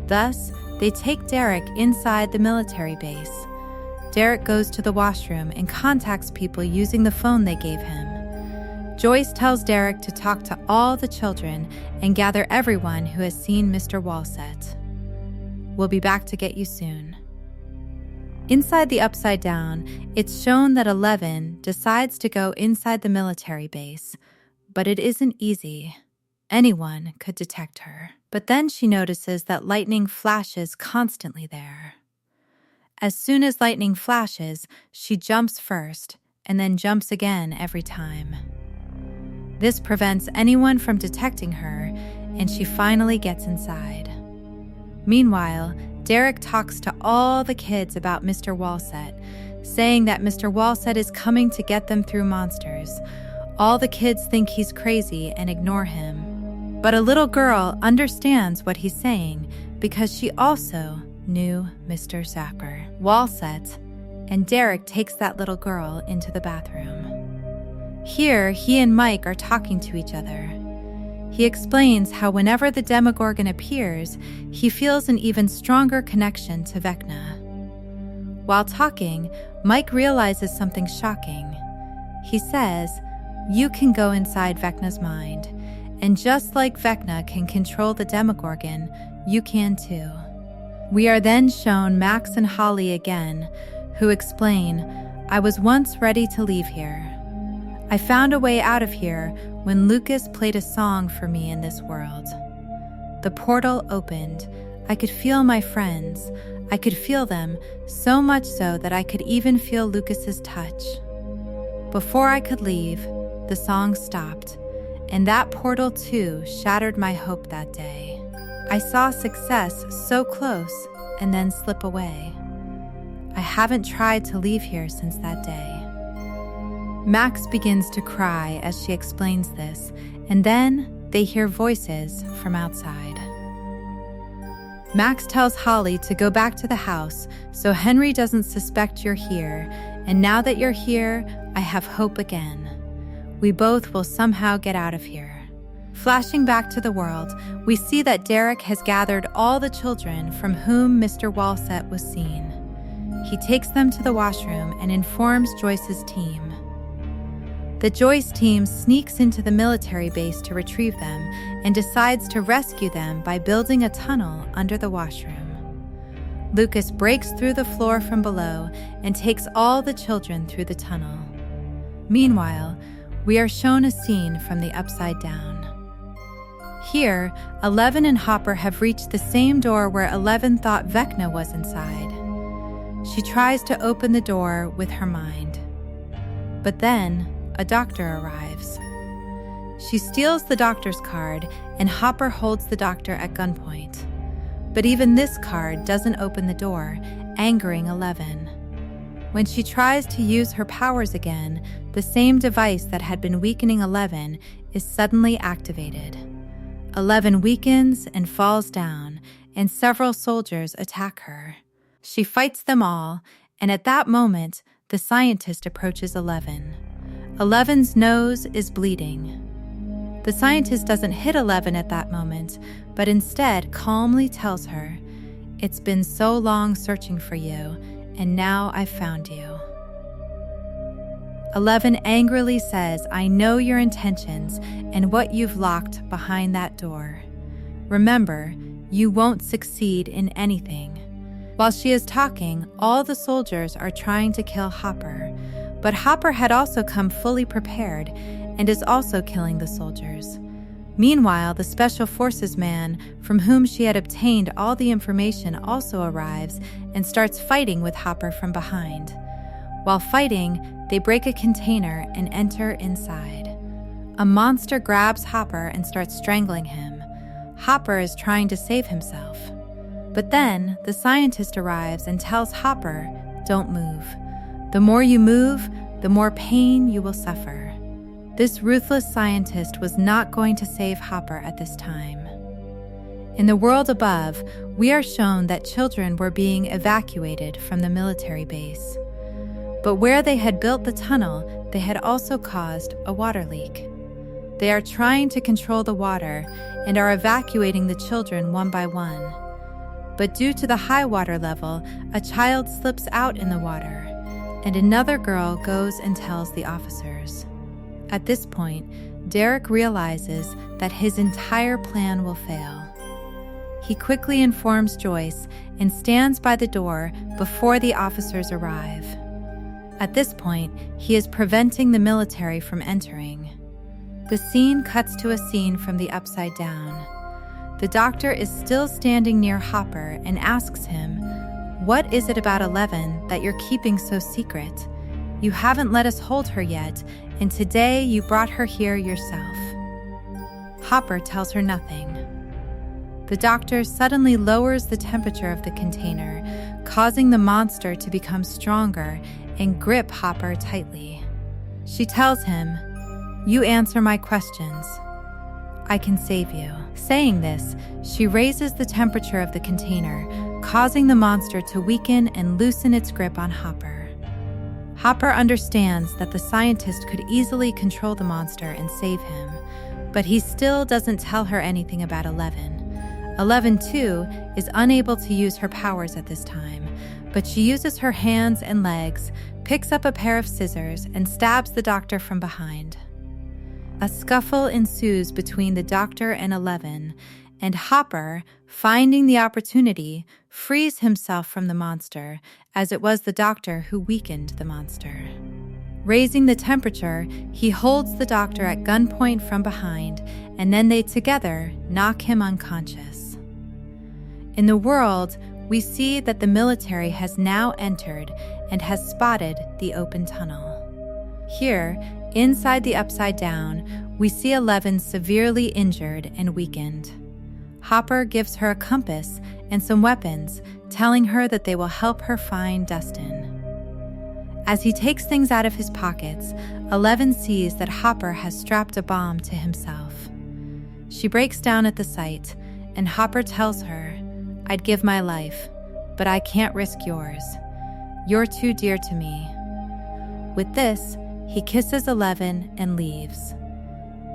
Thus, they take Derek inside the military base. Derek goes to the washroom and contacts people using the phone they gave him. Joyce tells Derek to talk to all the children and gather everyone who has seen Mr. Walsett. "We'll be back to get you soon." Inside the Upside Down, it's shown that 11 decides to go inside the military base, but it isn't easy. Anyone could detect her. But then she notices that lightning flashes constantly there. As soon as lightning flashes, she jumps first and then jumps again every time. This prevents anyone from detecting her, and she finally gets inside. Meanwhile, Derek talks to all the kids about Mr. Walsett, saying that Mr. Walsett is coming to get them through monsters. All the kids think he's crazy and ignore him. But a little girl understands what he's saying because she also knew Mr. Zapper, Walsett, and Derek takes that little girl into the bathroom. Here, he and Mike are talking to each other. He explains how whenever the Demogorgon appears, he feels an even stronger connection to Vecna. While talking, Mike realizes something shocking. He says, "You can go inside Vecna's mind. And just like Vecna can control the Demogorgon, you can too." We are then shown Max and Holly again, who explain, "I was once ready to leave here. I found a way out of here when Lucas played a song for me in this world. The portal opened. I could feel my friends. I could feel them, so much so that I could even feel Lucas's touch. Before I could leave, the song stopped. And that portal too shattered my hope that day. I saw success so close and then slip away. I haven't tried to leave here since that day." Max begins to cry as she explains this, and then they hear voices from outside. Max tells Holly to go back to the house so Henry doesn't suspect you're here, and now that you're here, I have hope again. We both will somehow get out of here. Flashing back to the world, we see that Derek has gathered all the children from whom Mr. Walsett was seen. He takes them to the washroom and informs Joyce's team. The Joyce team sneaks into the military base to retrieve them and decides to rescue them by building a tunnel under the washroom. Lucas breaks through the floor from below and takes all the children through the tunnel. Meanwhile, we are shown a scene from the Upside Down. Here, 11 and Hopper have reached the same door where 11 thought Vecna was inside. She tries to open the door with her mind. But then, a doctor arrives. She steals the doctor's card, and Hopper holds the doctor at gunpoint. But even this card doesn't open the door, angering 11. When she tries to use her powers again, the same device that had been weakening 11 is suddenly activated. 11 weakens and falls down, and several soldiers attack her. She fights them all, and at that moment, the scientist approaches 11. 11's nose is bleeding. The scientist doesn't hit 11 at that moment, but instead calmly tells her, "It's been so long searching for you, and now I've found you." 11 angrily says, "I know your intentions and what you've locked behind that door. Remember, you won't succeed in anything." While she is talking, all the soldiers are trying to kill Hopper, but Hopper had also come fully prepared and is also killing the soldiers. Meanwhile, the Special Forces man from whom she had obtained all the information also arrives and starts fighting with Hopper from behind. While fighting, they break a container and enter inside. A monster grabs Hopper and starts strangling him. Hopper is trying to save himself. But then, the scientist arrives and tells Hopper, "Don't move. The more you move, the more pain you will suffer." This ruthless scientist was not going to save Hopper at this time. In the world above, we are shown that children were being evacuated from the military base. But where they had built the tunnel, they had also caused a water leak. They are trying to control the water and are evacuating the children one by one. But due to the high water level, a child slips out in the water, and another girl goes and tells the officers. At this point, Derek realizes that his entire plan will fail. He quickly informs Joyce and stands by the door before the officers arrive. At this point, he is preventing the military from entering. The scene cuts to a scene from the Upside Down. The doctor is still standing near Hopper and asks him, "What is it about 11 that you're keeping so secret? You haven't let us hold her yet, and today you brought her here yourself." Hopper tells her nothing. The doctor suddenly lowers the temperature of the container, causing the monster to become stronger and grip Hopper tightly. She tells him, "You answer my questions. I can save you." Saying this, she raises the temperature of the container, causing the monster to weaken and loosen its grip on Hopper. Hopper understands that the scientist could easily control the monster and save him, but he still doesn't tell her anything about 11. 11, too, is unable to use her powers at this time, but she uses her hands and legs, picks up a pair of scissors, and stabs the doctor from behind. A scuffle ensues between the doctor and 11, and Hopper, finding the opportunity, frees himself from the monster, as it was the doctor who weakened the monster. Raising the temperature, he holds the doctor at gunpoint from behind, and then they together knock him unconscious. In the world, we see that the military has now entered and has spotted the open tunnel. Here, inside the Upside Down, we see 11 severely injured and weakened. Hopper gives her a compass and some weapons, telling her that they will help her find Dustin. As he takes things out of his pockets, 11 sees that Hopper has strapped a bomb to himself. She breaks down at the sight, and Hopper tells her, "I'd give my life, but I can't risk yours. You're too dear to me." With this, he kisses 11 and leaves.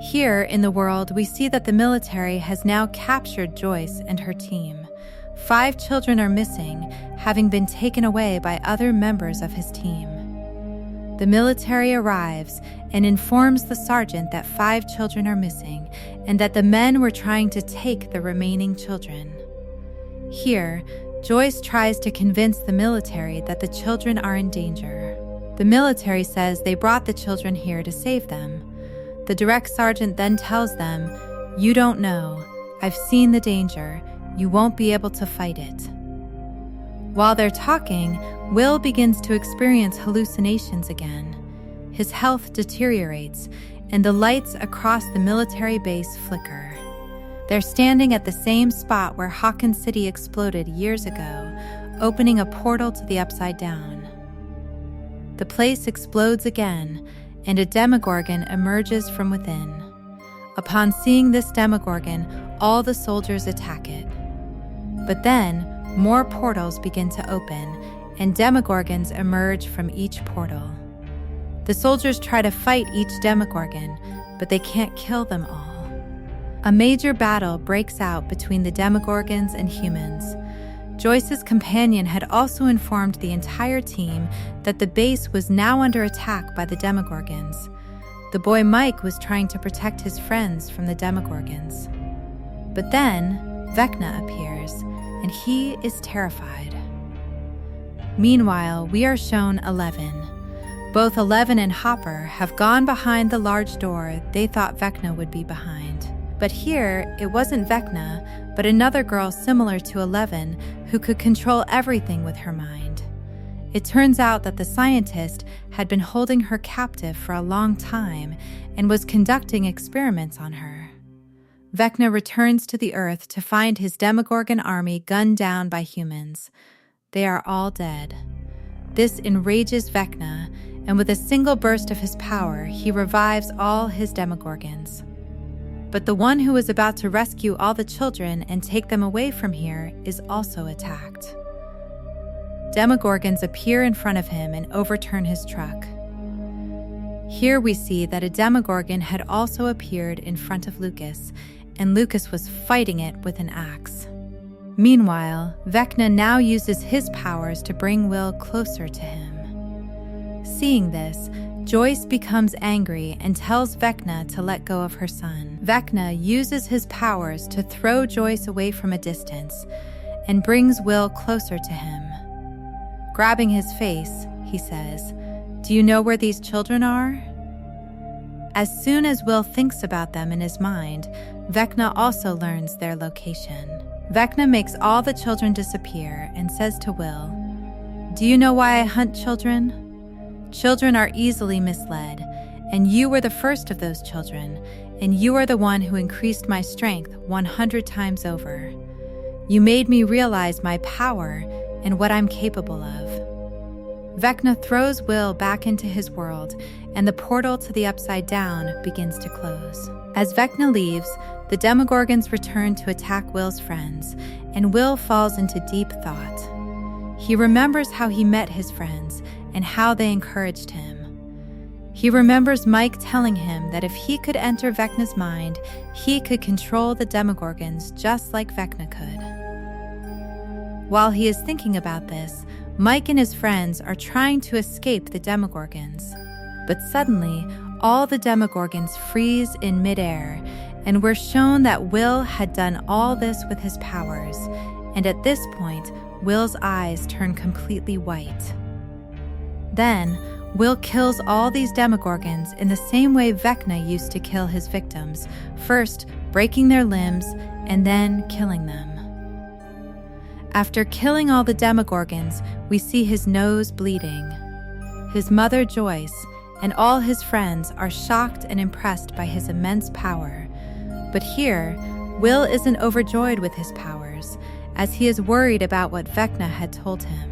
Here in the world, we see that the military has now captured Joyce and her team. 5 children are missing, having been taken away by other members of his team. The military arrives and informs the sergeant that 5 children are missing and that the men were trying to take the remaining children. Here, Joyce tries to convince the military that the children are in danger. The military says they brought the children here to save them. The direct sergeant then tells them, "You don't know. I've seen the danger. You won't be able to fight it." While they're talking, Will begins to experience hallucinations again. His health deteriorates, and the lights across the military base flicker. They're standing at the same spot where Hawkins City exploded years ago, opening a portal to the Upside Down. the place explodes again, and a Demogorgon emerges from within. Upon seeing this Demogorgon, all the soldiers attack it. But then, more portals begin to open, and Demogorgons emerge from each portal. The soldiers try to fight each Demogorgon, but they can't kill them all. A major battle breaks out between the Demogorgons and humans. Joyce's companion had also informed the entire team that the base was now under attack by the Demogorgons. The boy Mike was trying to protect his friends from the Demogorgons. But then, Vecna appears, and he is terrified. Meanwhile, we are shown Eleven. Both Eleven and Hopper have gone behind the large door they thought Vecna would be behind. But here, it wasn't Vecna, but another girl similar to Eleven who could control everything with her mind. It turns out that the scientist had been holding her captive for a long time and was conducting experiments on her. Vecna returns to the Earth to find his Demogorgon army gunned down by humans. They are all dead. This enrages Vecna, and with a single burst of his power, he revives all his Demogorgons. But the one who is about to rescue all the children and take them away from here is also attacked. Demogorgons appear in front of him and overturn his truck. Here we see that a Demogorgon had also appeared in front of Lucas, and Lucas was fighting it with an axe. Meanwhile, Vecna now uses his powers to bring Will closer to him. Seeing this, Joyce becomes angry and tells Vecna to let go of her son. Vecna uses his powers to throw Joyce away from a distance and brings Will closer to him. Grabbing his face, he says, "Do you know where these children are?" As soon as Will thinks about them in his mind, Vecna also learns their location. Vecna makes all the children disappear and says to Will, "Do you know why I hunt children? Children are easily misled, and you were the first of those children, and you are the one who increased my strength 100 times over. You made me realize my power and what I'm capable of." Vecna throws Will back into his world, and the portal to the Upside Down begins to close. As Vecna leaves, the Demogorgons return to attack Will's friends, and Will falls into deep thought. He remembers how he met his friends and how they encouraged him. He remembers Mike telling him that if he could enter Vecna's mind, he could control the Demogorgons just like Vecna could. While he is thinking about this, Mike and his friends are trying to escape the Demogorgons. But suddenly, all the Demogorgons freeze in midair, and we're shown that Will had done all this with his powers, and at this point, Will's eyes turn completely white. Then, Will kills all these Demogorgons in the same way Vecna used to kill his victims, first breaking their limbs and then killing them. After killing all the Demogorgons, we see his nose bleeding. His mother Joyce and all his friends are shocked and impressed by his immense power. But here, Will isn't overjoyed with his powers, as he is worried about what Vecna had told him.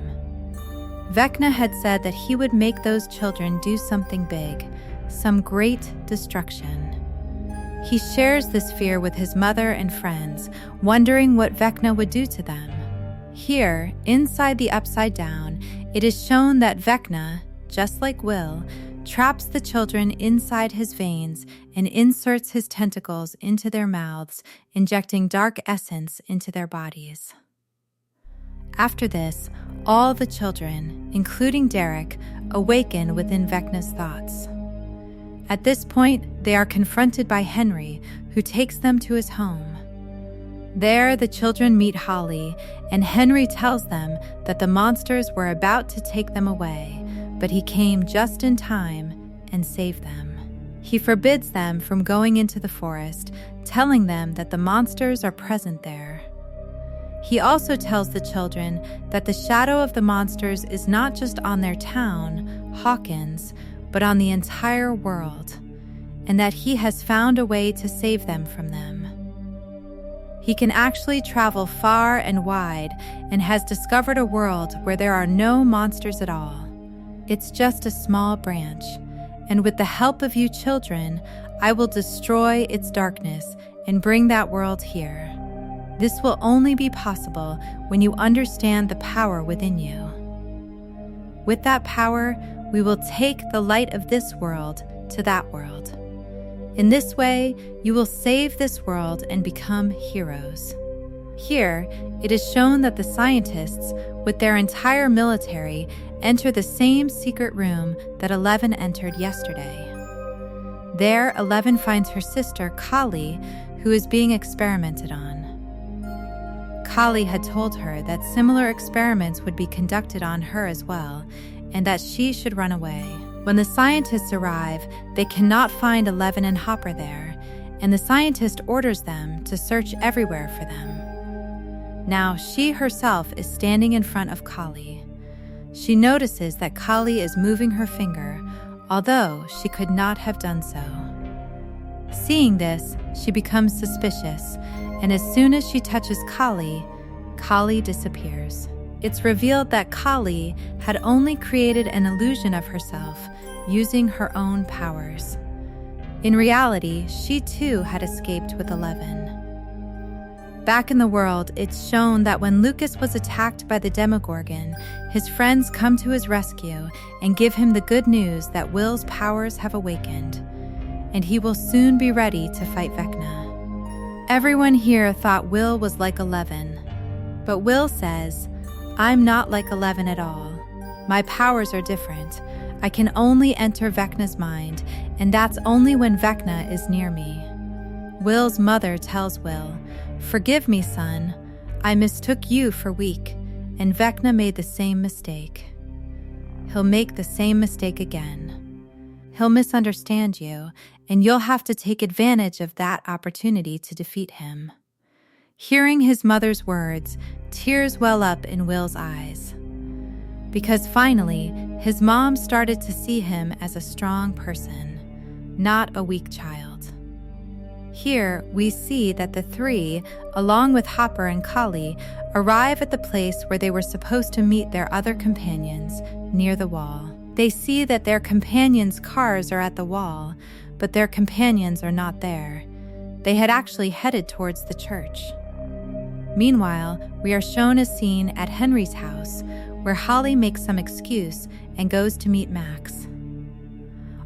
Vecna had said that he would make those children do something big, some great destruction. He shares this fear with his mother and friends, wondering what Vecna would do to them. Here, inside the Upside Down, it is shown that Vecna, just like Will, traps the children inside his veins and inserts his tentacles into their mouths, injecting dark essence into their bodies. After this, all the children, including Derek, awaken within Vecna's thoughts. At this point, they are confronted by Henry, who takes them to his home. There, the children meet Holly, and Henry tells them that the monsters were about to take them away, but he came just in time and saved them. He forbids them from going into the forest, telling them that the monsters are present there. He also tells the children that the shadow of the monsters is not just on their town, Hawkins, but on the entire world, and that he has found a way to save them from them. He can actually travel far and wide and has discovered a world where there are no monsters at all. It's just a small branch, and with the help of you children, I will destroy its darkness and bring that world here. This will only be possible when you understand the power within you. With that power, we will take the light of this world to that world. In this way, you will save this world and become heroes. Here, it is shown that the scientists, with their entire military, enter the same secret room that 11 entered yesterday. There, 11 finds her sister, Kali, who is being experimented on. Kali had told her that similar experiments would be conducted on her as well, and that she should run away. When the scientists arrive, they cannot find 11 and Hopper there, and the scientist orders them to search everywhere for them. Now, she herself is standing in front of Kali. She notices that Kali is moving her finger, although she could not have done so. Seeing this, she becomes suspicious, and as soon as she touches Kali, Kali disappears. It's revealed that Kali had only created an illusion of herself using her own powers. In reality, she too had escaped with 11. Back in the world, it's shown that when Lucas was attacked by the Demogorgon, his friends come to his rescue and give him the good news that Will's powers have awakened, and he will soon be ready to fight Vecna. Everyone here thought Will was like 11, but Will says, "I'm not like 11 at all. My powers are different. I can only enter Vecna's mind, and that's only when Vecna is near me." Will's mother tells Will, "Forgive me, son. I mistook you for weak, and Vecna made the same mistake. He'll make the same mistake again. He'll misunderstand you, and you'll have to take advantage of that opportunity to defeat him." Hearing his mother's words, tears well up in Will's eyes. Because finally, his mom started to see him as a strong person, not a weak child. Here, we see that the three, along with Hopper and Kali, arrive at the place where they were supposed to meet their other companions, near the wall. They see that their companions' cars are at the wall, but their companions are not there. They had actually headed towards the church. Meanwhile, we are shown a scene at Henry's house, where Holly makes some excuse and goes to meet Max.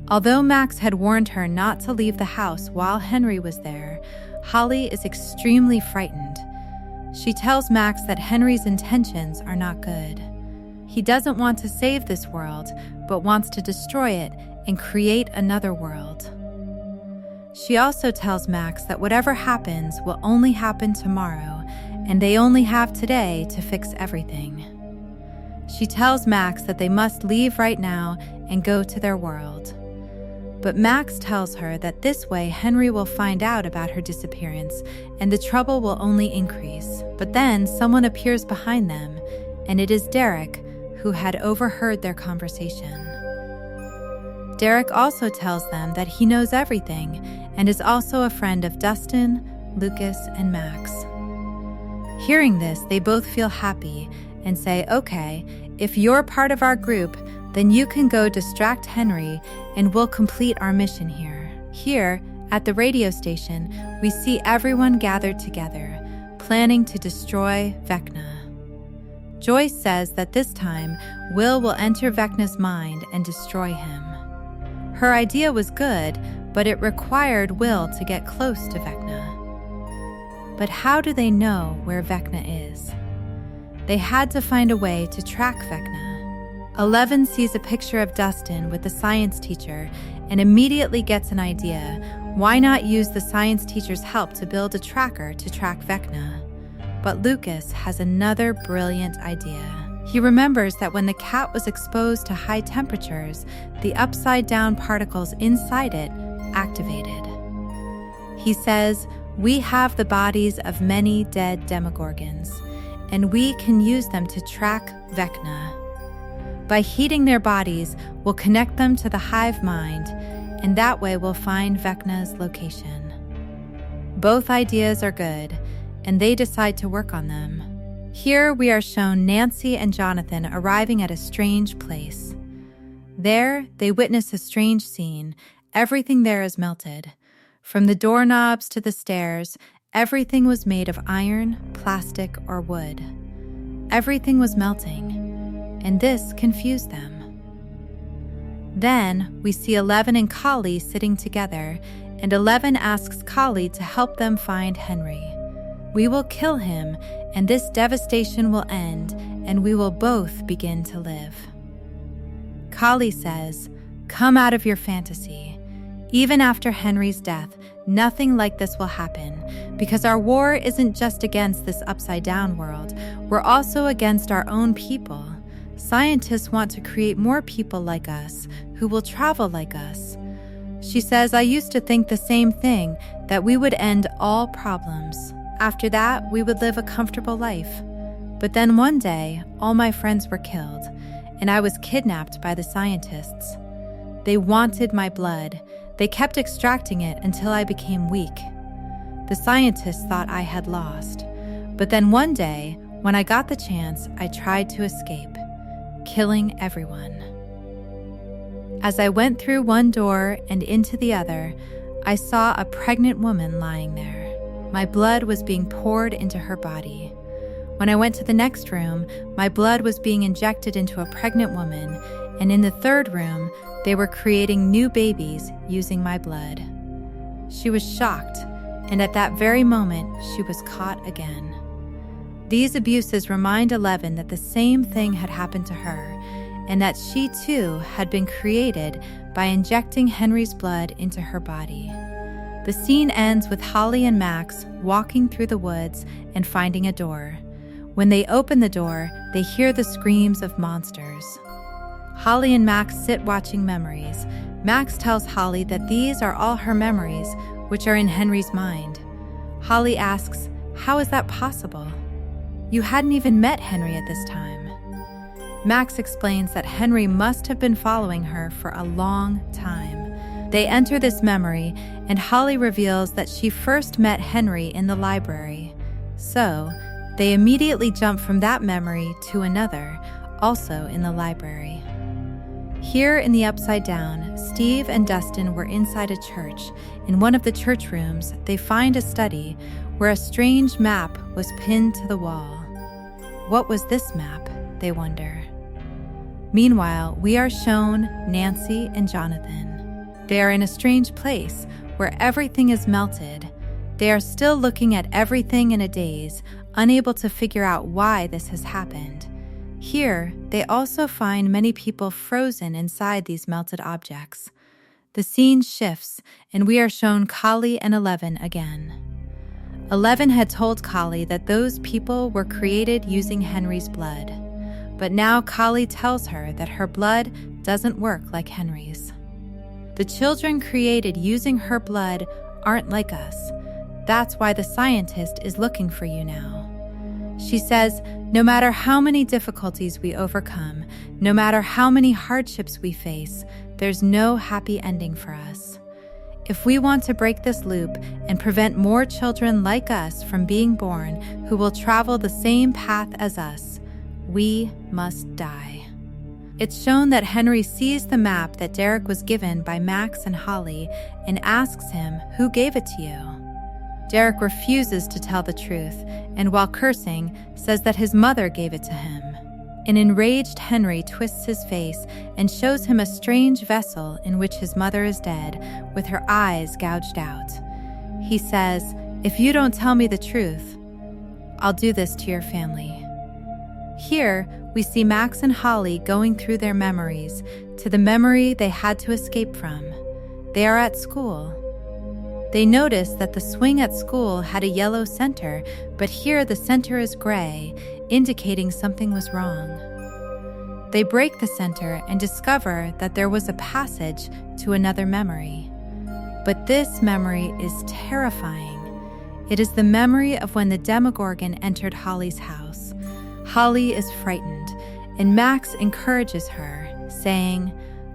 Although Max had warned her not to leave the house while Henry was there, Holly is extremely frightened. She tells Max that Henry's intentions are not good. He doesn't want to save this world, but wants to destroy it and create another world. She also tells Max that whatever happens will only happen tomorrow, and they only have today to fix everything. She tells Max that they must leave right now and go to their world. But Max tells her that this way Henry will find out about her disappearance and the trouble will only increase. But then someone appears behind them, and it is Derek, who had overheard their conversation. Derek also tells them that he knows everything and is also a friend of Dustin, Lucas, and Max. Hearing this, they both feel happy and say, "Okay, if you're part of our group, then you can go distract Henry and we'll complete our mission here." Here, at the radio station, we see everyone gathered together, planning to destroy Vecna. Joyce says that this time, Will enter Vecna's mind and destroy him. Her idea was good, but it required Will to get close to Vecna. But how do they know where Vecna is? They had to find a way to track Vecna. 11 sees a picture of Dustin with the science teacher and immediately gets an idea. Why not use the science teacher's help to build a tracker to track Vecna? But Lucas has another brilliant idea. He remembers that when the cat was exposed to high temperatures, the upside-down particles inside it activated. He says, "We have the bodies of many dead Demogorgons, and we can use them to track Vecna. By heating their bodies, we'll connect them to the hive mind, and that way we'll find Vecna's location." Both ideas are good, and they decide to work on them. Here we are shown Nancy and Jonathan arriving at a strange place. There, they witness a strange scene. Everything there is melted. From the doorknobs to the stairs, everything was made of iron, plastic, or wood. Everything was melting, and this confused them. Then, we see Eleven and Kali sitting together, and Eleven asks Kali to help them find Henry. We will kill him, and this devastation will end, and we will both begin to live. Kali says, "Come out of your fantasy. Even after Henry's death, nothing like this will happen, because our war isn't just against this upside-down world, we're also against our own people. Scientists want to create more people like us, who will travel like us." She says, "I used to think the same thing, that we would end all problems. After that, we would live a comfortable life. But then one day, all my friends were killed, and I was kidnapped by the scientists. They wanted my blood. They kept extracting it until I became weak. The scientists thought I had lost. But then one day, when I got the chance, I tried to escape, killing everyone. As I went through one door and into the other, I saw a pregnant woman lying there. My blood was being poured into her body. When I went to the next room, my blood was being injected into a pregnant woman, and in the third room, they were creating new babies using my blood." She was shocked, and at that very moment, she was caught again. These abuses remind Eleven that the same thing had happened to her, and that she too had been created by injecting Henry's blood into her body. The scene ends with Holly and Max walking through the woods and finding a door. When they open the door, they hear the screams of monsters. Holly and Max sit watching memories. Max tells Holly that these are all her memories, which are in Henry's mind. Holly asks, "How is that possible? You hadn't even met Henry at this time." Max explains that Henry must have been following her for a long time. They enter this memory, and Holly reveals that she first met Henry in the library. So, they immediately jump from that memory to another, also in the library. Here in the Upside Down, Steve and Dustin were inside a church. In one of the church rooms, they find a study where a strange map was pinned to the wall. What was this map, they wonder. Meanwhile, we are shown Nancy and Jonathan. They are in a strange place where everything is melted. They are still looking at everything in a daze, unable to figure out why this has happened. Here, they also find many people frozen inside these melted objects. The scene shifts, and we are shown Kali and Eleven again. Eleven had told Kali that those people were created using Henry's blood. But now Kali tells her that her blood doesn't work like Henry's. The children created using her blood aren't like us. That's why the scientist is looking for you now. She says, no matter how many difficulties we overcome, no matter how many hardships we face, there's no happy ending for us. If we want to break this loop and prevent more children like us from being born who will travel the same path as us, we must die. It's shown that Henry sees the map that Derek was given by Max and Holly and asks him, "Who gave it to you?" Derek refuses to tell the truth, and while cursing, says that his mother gave it to him. An enraged Henry twists his face and shows him a strange vessel in which his mother is dead, with her eyes gouged out. He says, "If you don't tell me the truth, I'll do this to your family." Here, we see Max and Holly going through their memories to the memory they had to escape from. They are at school. They notice that the swing at school had a yellow center, but here the center is gray, indicating something was wrong. They break the center and discover that there was a passage to another memory. But this memory is terrifying. It is the memory of when the Demogorgon entered Holly's house. Holly is frightened, and Max encourages her, saying,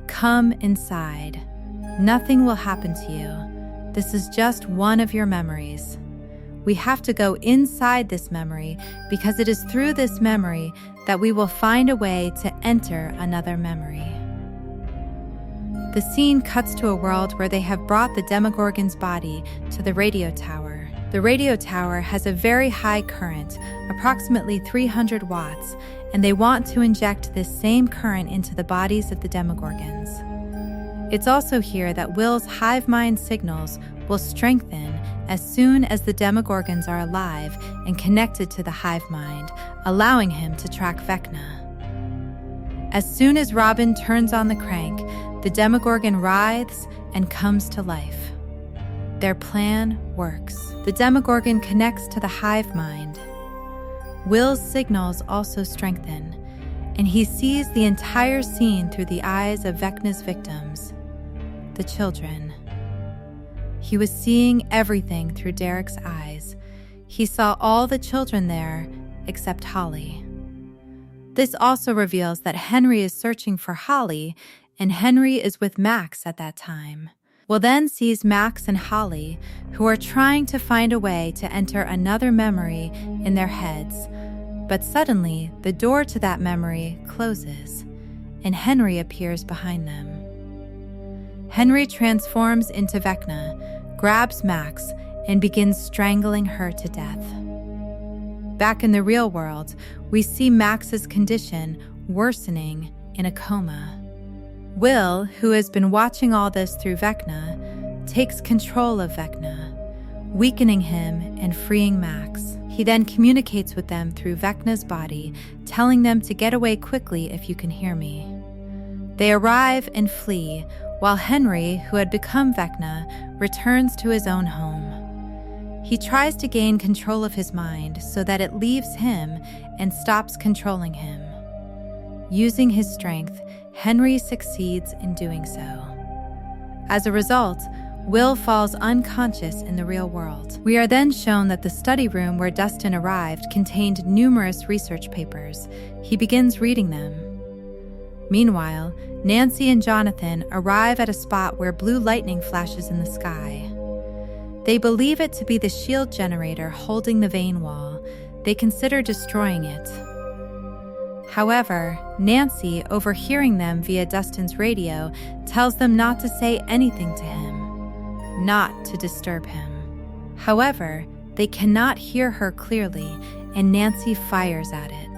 "Come inside. Nothing will happen to you. This is just one of your memories." We have to go inside this memory because it is through this memory that we will find a way to enter another memory. The scene cuts to a world where they have brought the Demogorgon's body to the radio tower. The radio tower has a very high current, approximately 300 watts, and they want to inject this same current into the bodies of the Demogorgons. It's also here that Will's hive mind signals will strengthen as soon as the Demogorgons are alive and connected to the hive mind, allowing him to track Vecna. As soon as Robin turns on the crank, the Demogorgon writhes and comes to life. Their plan works. The Demogorgon connects to the hive mind. Will's signals also strengthen, and he sees the entire scene through the eyes of Vecna's victims, the children. He was seeing everything through Derek's eyes. He saw all the children there except Holly. This also reveals that Henry is searching for Holly, and Henry is with Max at that time. Will then sees Max and Holly, who are trying to find a way to enter another memory in their heads. But suddenly, the door to that memory closes, and Henry appears behind them. Henry transforms into Vecna, grabs Max, and begins strangling her to death. Back in the real world, we see Max's condition worsening in a coma. Will, who has been watching all this through Vecna, takes control of Vecna, weakening him and freeing Max. He then communicates with them through Vecna's body, telling them to get away quickly if you can hear me. They arrive and flee, while Henry, who had become Vecna, returns to his own home. He tries to gain control of his mind so that it leaves him and stops controlling him. Using his strength, Henry succeeds in doing so. As a result, Will falls unconscious in the real world. We are then shown that the study room where Dustin arrived contained numerous research papers. He begins reading them. Meanwhile, Nancy and Jonathan arrive at a spot where blue lightning flashes in the sky. They believe it to be the shield generator holding the vein wall. They consider destroying it. However, Nancy, overhearing them via Dustin's radio, tells them not to say anything to him, not to disturb him. However, they cannot hear her clearly, and Nancy fires at it.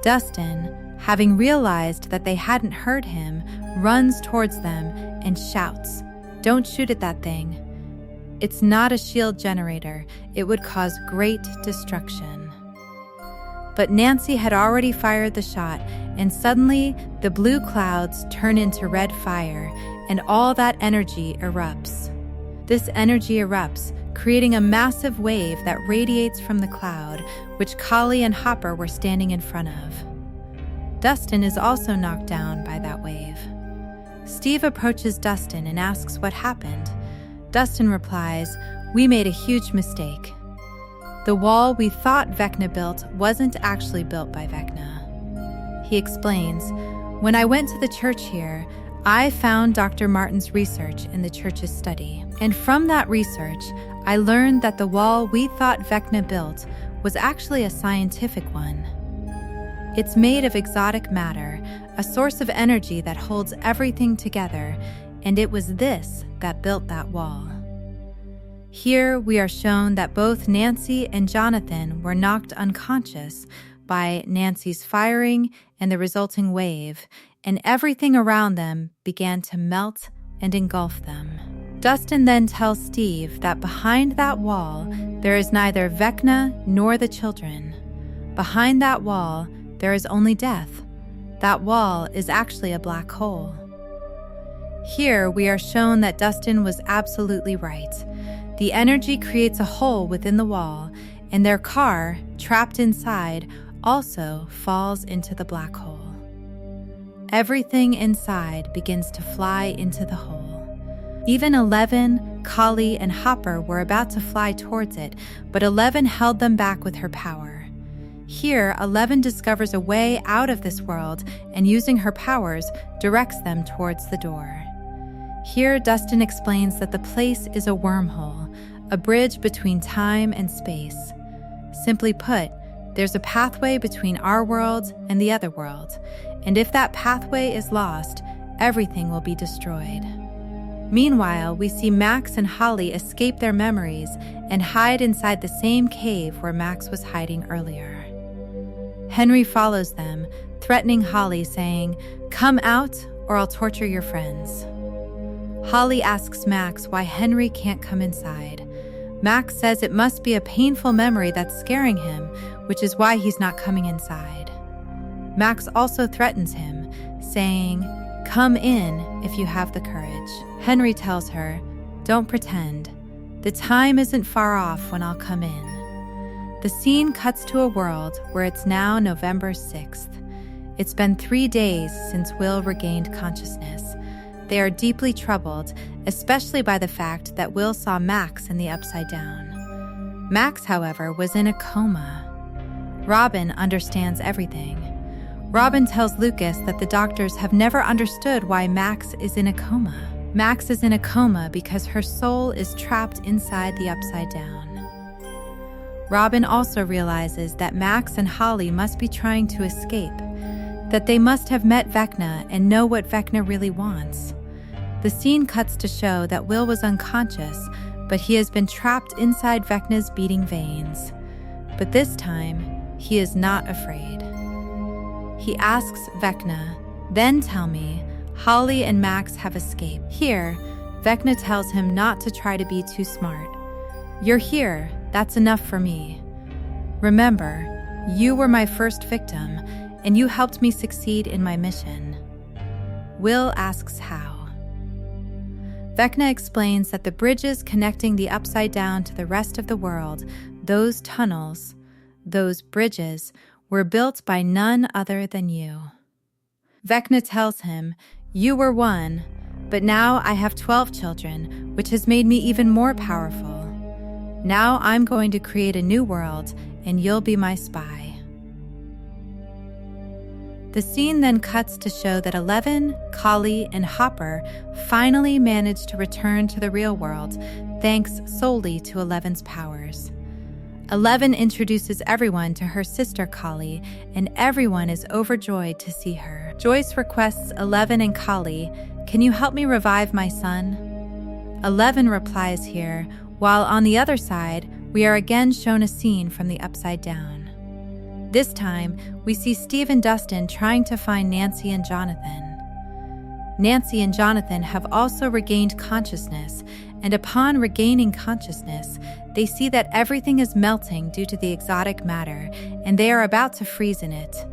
Dustin, having realized that they hadn't heard him, runs towards them and shouts, "Don't shoot at that thing. It's not a shield generator. It would cause great destruction." But Nancy had already fired the shot, and suddenly the blue clouds turn into red fire, and all that energy erupts. This energy erupts, creating a massive wave that radiates from the cloud, which Collie and Hopper were standing in front of. Dustin is also knocked down by that wave. Steve approaches Dustin and asks what happened. Dustin replies, "We made a huge mistake. The wall we thought Vecna built wasn't actually built by Vecna." He explains, "When I went to the church here, I found Dr. Martin's research in the church's study. And from that research, I learned that the wall we thought Vecna built was actually a scientific one. It's made of exotic matter, a source of energy that holds everything together, and it was this that built that wall." Here we are shown that both Nancy and Jonathan were knocked unconscious by Nancy's firing and the resulting wave, and everything around them began to melt and engulf them. Dustin then tells Steve that behind that wall there is neither Vecna nor the children. Behind that wall there is only death. That wall is actually a black hole. Here we are shown that Dustin was absolutely right. The energy creates a hole within the wall, and their car, trapped inside, also falls into the black hole. Everything inside begins to fly into the hole. Even Eleven, Collie, and Hopper were about to fly towards it, but Eleven held them back with her power. Here, Eleven discovers a way out of this world and, using her powers, directs them towards the door. Here, Dustin explains that the place is a wormhole, a bridge between time and space. Simply put, there's a pathway between our world and the other world, and if that pathway is lost, everything will be destroyed. Meanwhile, we see Max and Holly escape their memories and hide inside the same cave where Max was hiding earlier. Henry follows them, threatening Holly, saying, "Come out or I'll torture your friends." Holly asks Max why Henry can't come inside. Max says it must be a painful memory that's scaring him, which is why he's not coming inside. Max also threatens him, saying, "Come in if you have the courage." Henry tells her, "Don't pretend. The time isn't far off when I'll come in." The scene cuts to a world where it's now November 6th. It's been 3 days since Will regained consciousness. They are deeply troubled, especially by the fact that Will saw Max in the Upside Down. Max, however, was in a coma. Robin understands everything. Robin tells Lucas that the doctors have never understood why Max is in a coma. Max is in a coma because her soul is trapped inside the Upside Down. Robin also realizes that Max and Holly must be trying to escape, that they must have met Vecna and know what Vecna really wants. The scene cuts to show that Will was unconscious, but he has been trapped inside Vecna's beating veins. But this time, he is not afraid. He asks Vecna, "Then tell me, Holly and Max have escaped." Here, Vecna tells him not to try to be too smart. "You're here, that's enough for me. Remember, you were my first victim, and you helped me succeed in my mission." Will asks how. Vecna explains that the bridges connecting the Upside Down to the rest of the world, those tunnels, those bridges, were built by none other than you. Vecna tells him, "You were one, but now I have 12 children, which has made me even more powerful. Now I'm going to create a new world, and you'll be my spy." The scene then cuts to show that Eleven, Collie, and Hopper finally managed to return to the real world, thanks solely to Eleven's powers. Eleven introduces everyone to her sister Collie, and everyone is overjoyed to see her. Joyce requests Eleven and Collie, "Can you help me revive my son?" Eleven replies here, while on the other side, we are again shown a scene from the Upside Down. This time, we see Steve and Dustin trying to find Nancy and Jonathan. Nancy and Jonathan have also regained consciousness, and upon regaining consciousness, they see that everything is melting due to the exotic matter, and they are about to freeze in it.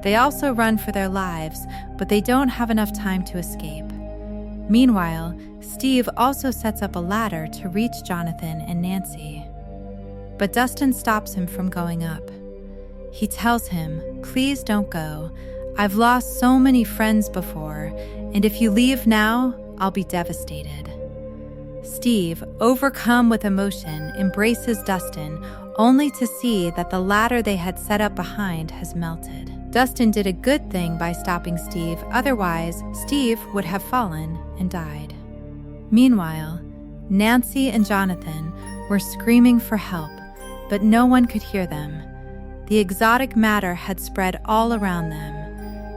They also run for their lives, but they don't have enough time to escape. Meanwhile, Steve also sets up a ladder to reach Jonathan and Nancy. But Dustin stops him from going up. He tells him, "Please don't go. I've lost so many friends before, and if you leave now, I'll be devastated." Steve, overcome with emotion, embraces Dustin, only to see that the ladder they had set up behind has melted. Dustin did a good thing by stopping Steve, otherwise, Steve would have fallen and died. Meanwhile, Nancy and Jonathan were screaming for help, but no one could hear them. The exotic matter had spread all around them.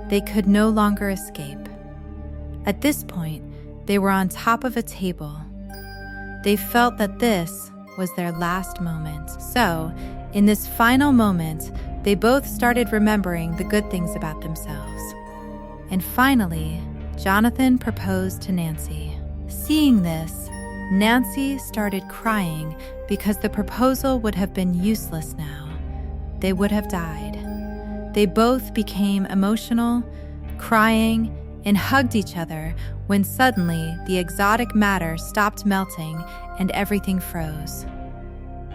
They could no longer escape. At this point, they were on top of a table. They felt that this was their last moment. So, in this final moment, they both started remembering the good things about themselves. And finally, Jonathan proposed to Nancy. Seeing this, Nancy started crying because the proposal would have been useless now. They would have died. They both became emotional, crying, and hugged each other when suddenly the exotic matter stopped melting and everything froze.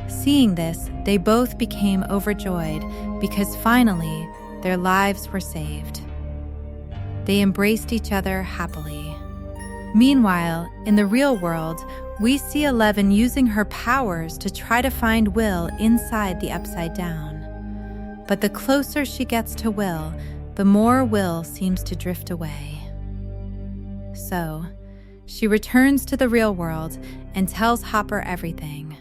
Seeing this, they both became overjoyed because finally their lives were saved. They embraced each other happily. Meanwhile, in the real world, we see Eleven using her powers to try to find Will inside the Upside Down. But the closer she gets to Will, the more Will seems to drift away. So, she returns to the real world and tells Hopper everything.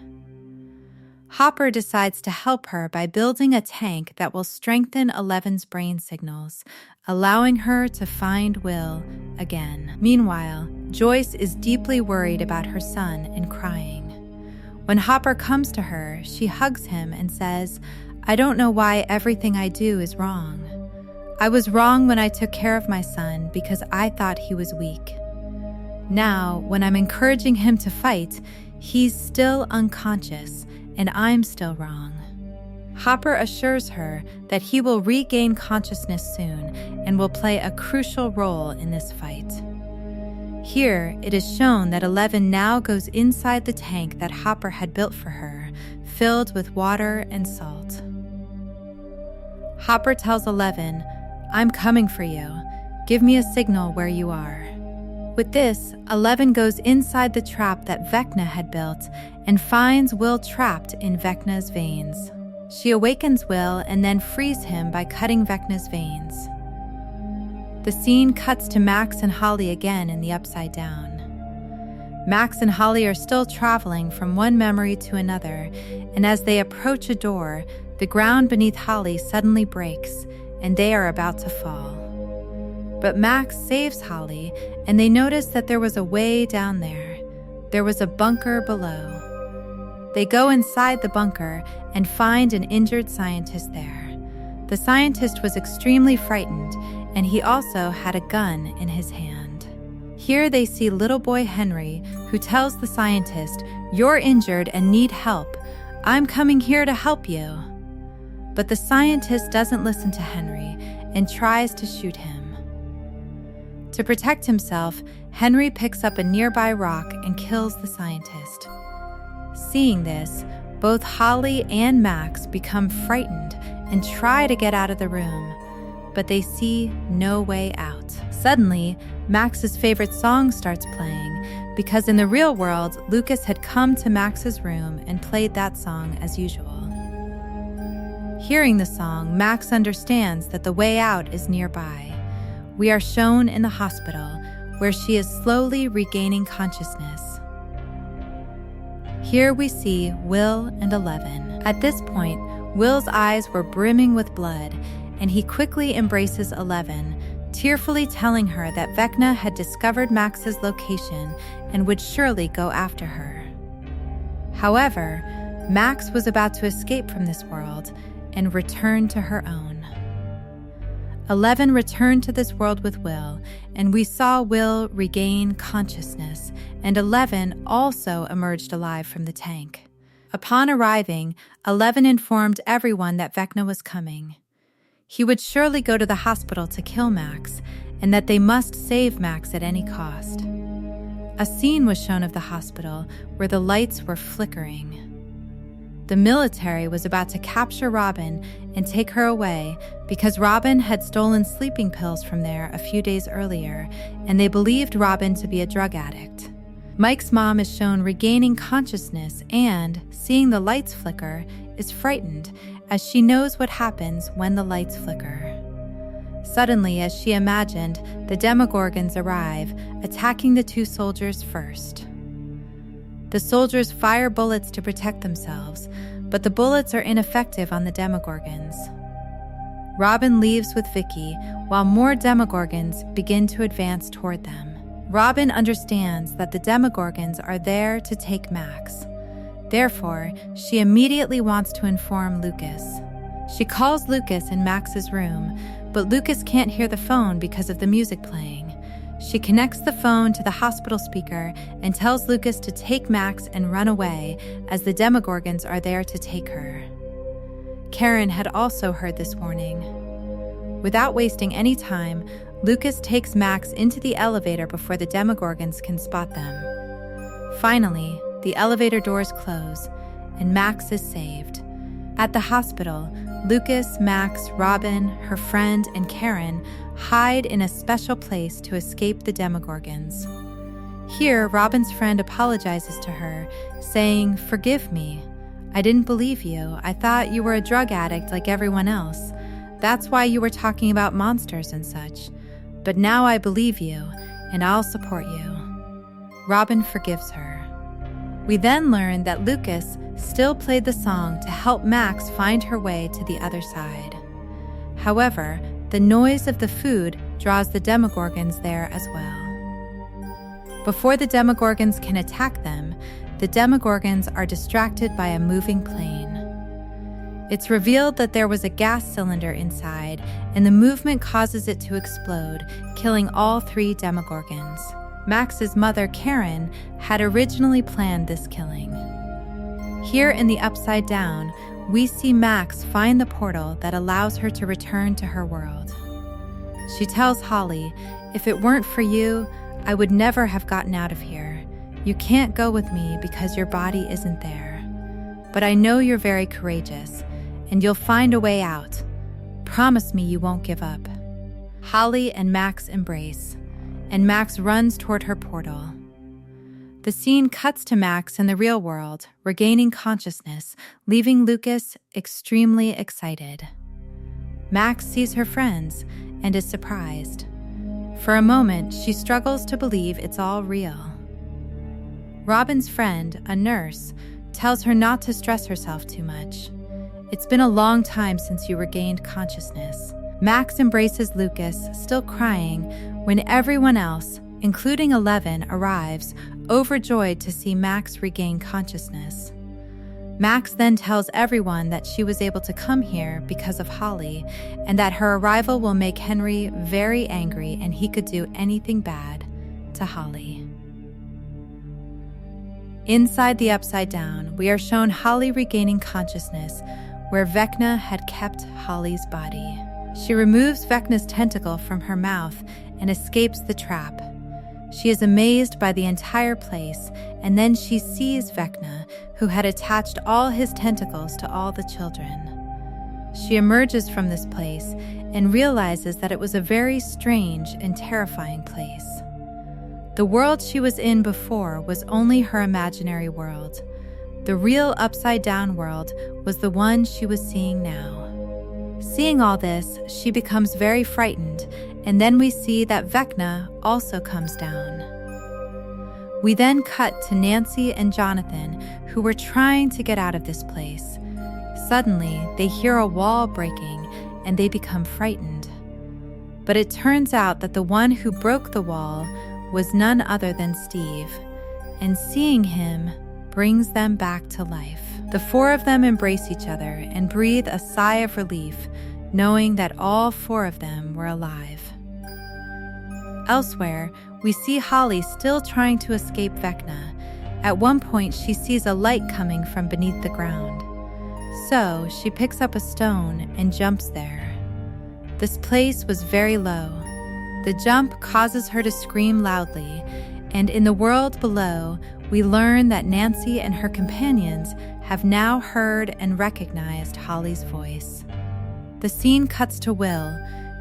Hopper decides to help her by building a tank that will strengthen Eleven's brain signals, allowing her to find Will again. Meanwhile, Joyce is deeply worried about her son and crying. When Hopper comes to her, she hugs him and says, "I don't know why everything I do is wrong. I was wrong when I took care of my son because I thought he was weak. Now, when I'm encouraging him to fight, he's still unconscious and I'm still wrong." Hopper assures her that he will regain consciousness soon and will play a crucial role in this fight. Here, it is shown that 11 now goes inside the tank that Hopper had built for her, filled with water and salt. Hopper tells 11, "I'm coming for you. Give me a signal where you are." With this, 11 goes inside the trap that Vecna had built and finds Will trapped in Vecna's veins. She awakens Will and then frees him by cutting Vecna's veins. The scene cuts to Max and Holly again in the Upside Down. Max and Holly are still traveling from one memory to another, and as they approach a door, the ground beneath Holly suddenly breaks, and they are about to fall. But Max saves Holly, and they notice that there was a way down there. There was a bunker below. They go inside the bunker and find an injured scientist there. The scientist was extremely frightened, and he also had a gun in his hand. Here they see little boy Henry, who tells the scientist, "You're injured and need help. I'm coming here to help you." But the scientist doesn't listen to Henry and tries to shoot him. To protect himself, Henry picks up a nearby rock and kills the scientist. Seeing this, both Holly and Max become frightened and try to get out of the room, but they see no way out. Suddenly, Max's favorite song starts playing because in the real world, Lucas had come to Max's room and played that song as usual. Hearing the song, Max understands that the way out is nearby. We are shown in the hospital, where she is slowly regaining consciousness. Here we see Will and 11. At this point, Will's eyes were brimming with blood, and he quickly embraces 11, tearfully telling her that Vecna had discovered Max's location and would surely go after her. However, Max was about to escape from this world and return to her own. 11 returned to this world with Will, and we saw Will regain consciousness, and 11 also emerged alive from the tank. Upon arriving, 11 informed everyone that Vecna was coming. He would surely go to the hospital to kill Max, and that they must save Max at any cost. A scene was shown of the hospital where the lights were flickering. The military was about to capture Robin and take her away because Robin had stolen sleeping pills from there a few days earlier, and they believed Robin to be a drug addict. Mike's mom is shown regaining consciousness and, seeing the lights flicker, is frightened as she knows what happens when the lights flicker. Suddenly, as she imagined, the Demogorgons arrive, attacking the two soldiers first. The soldiers fire bullets to protect themselves, but the bullets are ineffective on the Demogorgons. Robin leaves with Vicky, while more Demogorgons begin to advance toward them. Robin understands that the Demogorgons are there to take Max. Therefore, she immediately wants to inform Lucas. She calls Lucas in Max's room, but Lucas can't hear the phone because of the music playing. She connects the phone to the hospital speaker and tells Lucas to take Max and run away, as the Demogorgons are there to take her. Karen had also heard this warning. Without wasting any time, Lucas takes Max into the elevator before the Demogorgons can spot them. Finally, the elevator doors close, and Max is saved. At the hospital, Lucas, Max, Robin, her friend, and Karen hide in a special place to escape the Demogorgons. Here, Robin's friend apologizes to her, saying, "Forgive me. I didn't believe you. I thought you were a drug addict like everyone else. That's why you were talking about monsters and such. But now I believe you, and I'll support you." Robin forgives her. We then learn that Lucas still played the song to help Max find her way to the other side. However, the noise of the food draws the Demogorgons there as well. Before the Demogorgons can attack them, the Demogorgons are distracted by a moving plane. It's revealed that there was a gas cylinder inside, and the movement causes it to explode, killing all 3 Demogorgons. Max's mother, Karen, had originally planned this killing. Here in the Upside Down, we see Max find the portal that allows her to return to her world. She tells Holly, "If it weren't for you, I would never have gotten out of here. You can't go with me because your body isn't there. But I know you're very courageous, and you'll find a way out. Promise me you won't give up." Holly and Max embrace, and Max runs toward her portal. The scene cuts to Max in the real world, regaining consciousness, leaving Lucas extremely excited. Max sees her friends and is surprised. For a moment, she struggles to believe it's all real. Robin's friend, a nurse, tells her not to stress herself too much. "It's been a long time since you regained consciousness." Max embraces Lucas, still crying, when everyone else, including 11, arrives, overjoyed to see Max regain consciousness. Max then tells everyone that she was able to come here because of Holly, and that her arrival will make Henry very angry and he could do anything bad to Holly. Inside the Upside Down, we are shown Holly regaining consciousness, where Vecna had kept Holly's body. She removes Vecna's tentacle from her mouth and escapes the trap. She is amazed by the entire place, and then she sees Vecna, who had attached all his tentacles to all the children. She emerges from this place and realizes that it was a very strange and terrifying place. The world she was in before was only her imaginary world. The real upside-down world was the one she was seeing now. Seeing all this, she becomes very frightened, and then we see that Vecna also comes down. We then cut to Nancy and Jonathan, who were trying to get out of this place. Suddenly, they hear a wall breaking, and they become frightened. But it turns out that the one who broke the wall was none other than Steve, and seeing him brings them back to life. The 4 of them embrace each other and breathe a sigh of relief, knowing that all 4 of them were alive. Elsewhere, we see Holly still trying to escape Vecna. At one point, she sees a light coming from beneath the ground. So, she picks up a stone and jumps there. This place was very low. The jump causes her to scream loudly, and in the world below, we learn that Nancy and her companions have now heard and recognized Holly's voice. The scene cuts to Will,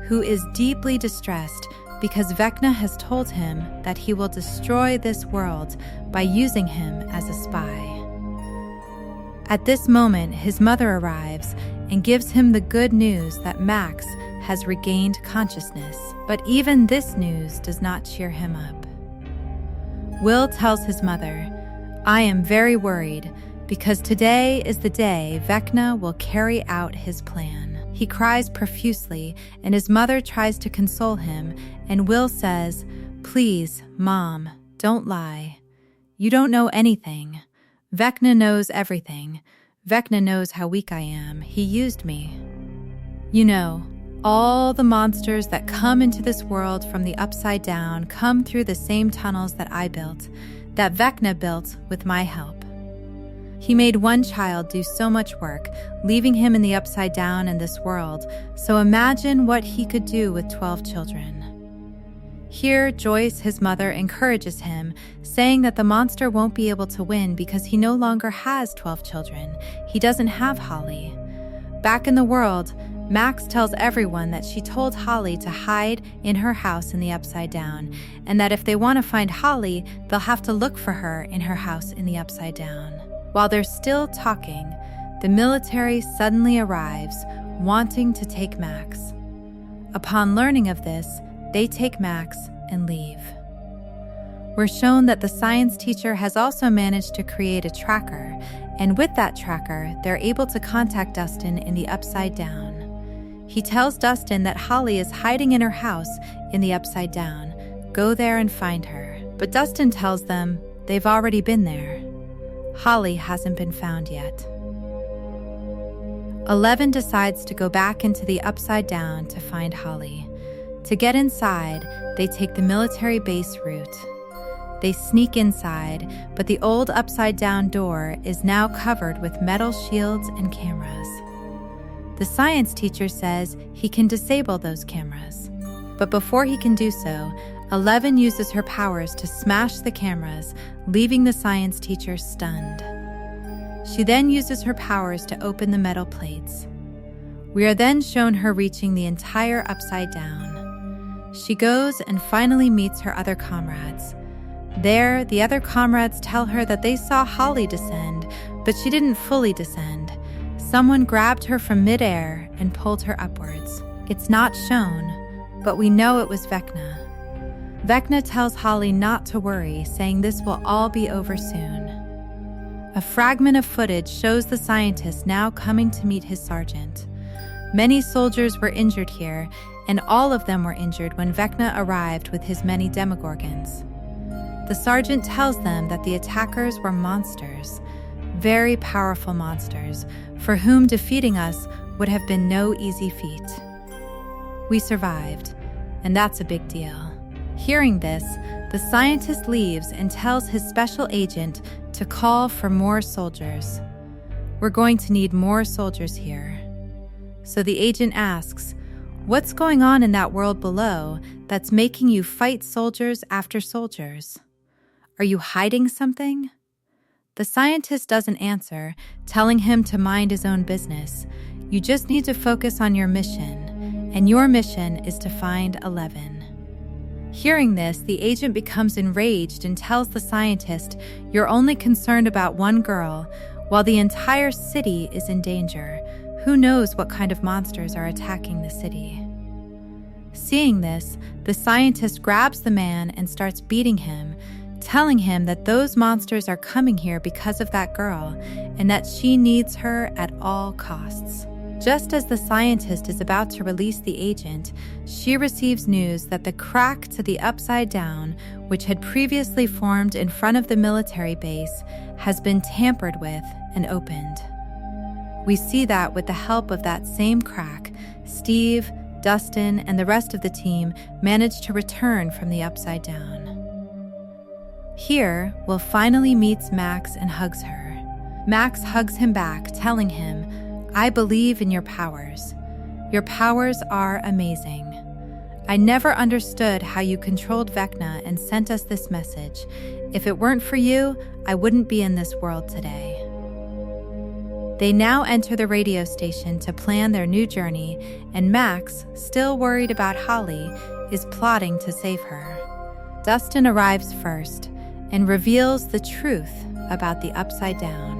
who is deeply distressed because Vecna has told him that he will destroy this world by using him as a spy. At this moment, his mother arrives and gives him the good news that Max has regained consciousness, but even this news does not cheer him up. Will tells his mother, "I am very worried because today is the day Vecna will carry out his plan." He cries profusely, and his mother tries to console him, and Will says, "Please, Mom, don't lie. You don't know anything. Vecna knows everything. Vecna knows how weak I am. He used me. You know, all the monsters that come into this world from the Upside Down come through the same tunnels that I built, that Vecna built with my help. He made one child do so much work, leaving him in the Upside Down in this world, so imagine what he could do with 12 children." Here, Joyce, his mother, encourages him, saying that the monster won't be able to win because he no longer has 12 children. He doesn't have Holly. Back in the world, Max tells everyone that she told Holly to hide in her house in the Upside Down, and that if they want to find Holly, they'll have to look for her in her house in the Upside Down. While they're still talking, the military suddenly arrives, wanting to take Max. Upon learning of this, they take Max and leave. We're shown that the science teacher has also managed to create a tracker, and with that tracker, they're able to contact Dustin in the Upside Down. He tells Dustin that Holly is hiding in her house in the Upside Down. Go there and find her. But Dustin tells them they've already been there. Holly hasn't been found yet. 11 decides to go back into the Upside Down to find Holly. To get inside, they take the military base route. They sneak inside, but the old Upside Down door is now covered with metal shields and cameras. The science teacher says he can disable those cameras. But before he can do so, 11 uses her powers to smash the cameras, leaving the science teacher stunned. She then uses her powers to open the metal plates. We are then shown her reaching the entire Upside Down. She goes and finally meets her other comrades. There, the other comrades tell her that they saw Holly descend, but she didn't fully descend. Someone grabbed her from midair and pulled her upwards. It's not shown, but we know it was Vecna. Vecna tells Holly not to worry, saying this will all be over soon. A fragment of footage shows the scientist now coming to meet his sergeant. Many soldiers were injured here, and all of them were injured when Vecna arrived with his many demogorgons. The sergeant tells them that the attackers were monsters, very powerful monsters, for whom defeating us would have been no easy feat. We survived, and that's a big deal. Hearing this, the scientist leaves and tells his special agent to call for more soldiers. We're going to need more soldiers here. So the agent asks, what's going on in that world below that's making you fight soldiers after soldiers? Are you hiding something? The scientist doesn't answer, telling him to mind his own business. You just need to focus on your mission, and your mission is to find 11. Hearing this, the agent becomes enraged and tells the scientist, you're only concerned about one girl, while the entire city is in danger. Who knows what kind of monsters are attacking the city? Seeing this, the scientist grabs the man and starts beating him, telling him that those monsters are coming here because of that girl and that she needs her at all costs. Just as the scientist is about to release the agent, she receives news that the crack to the Upside Down, which had previously formed in front of the military base, has been tampered with and opened. We see that with the help of that same crack, Steve, Dustin, and the rest of the team manage to return from the Upside Down. Here, Will finally meets Max and hugs her. Max hugs him back, telling him, I believe in your powers. Your powers are amazing. I never understood how you controlled Vecna and sent us this message. If it weren't for you, I wouldn't be in this world today. They now enter the radio station to plan their new journey, and Max, still worried about Holly, is plotting to save her. Dustin arrives first and reveals the truth about the Upside Down,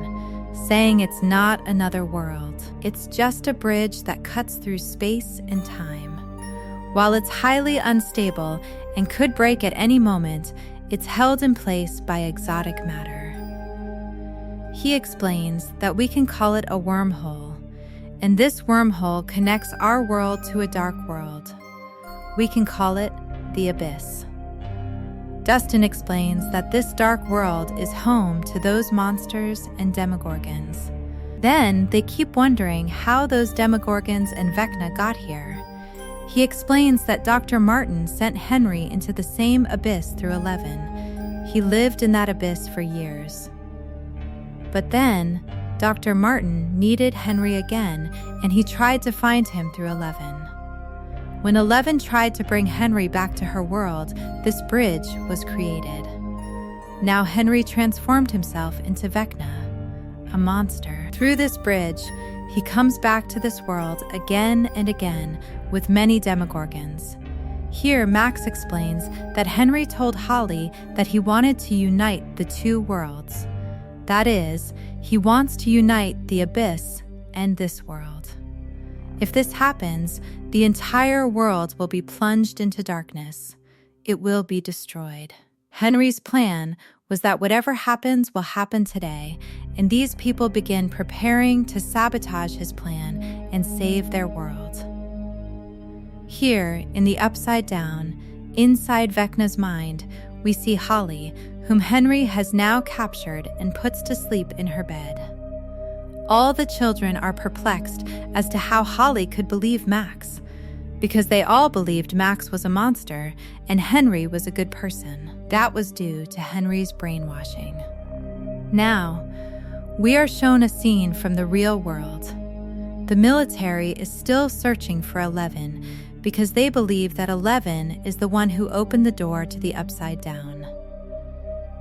saying it's not another world. It's just a bridge that cuts through space and time. While it's highly unstable and could break at any moment, it's held in place by exotic matter. He explains that we can call it a wormhole, and this wormhole connects our world to a dark world. We can call it the Abyss. Dustin explains that this dark world is home to those monsters and demogorgons. Then they keep wondering how those demogorgons and Vecna got here. He explains that Dr. Martin sent Henry into the same abyss through 11. He lived in that abyss for years. But then, Dr. Martin needed Henry again, and he tried to find him through 11. When 11 tried to bring Henry back to her world, this bridge was created. Now Henry transformed himself into Vecna, a monster. Through this bridge, he comes back to this world again and again with many demogorgons. Here, Max explains that Henry told Holly that he wanted to unite the two worlds. That is, he wants to unite the Abyss and this world. If this happens, the entire world will be plunged into darkness. It will be destroyed. Henry's plan was that whatever happens will happen today, and these people begin preparing to sabotage his plan and save their world. Here, in the Upside Down, inside Vecna's mind, we see Holly, whom Henry has now captured and puts to sleep in her bed. All the children are perplexed as to how Holly could believe Max, because they all believed Max was a monster and Henry was a good person. That was due to Henry's brainwashing. Now, we are shown a scene from the real world. The military is still searching for 11 because they believe that 11 is the one who opened the door to the Upside Down.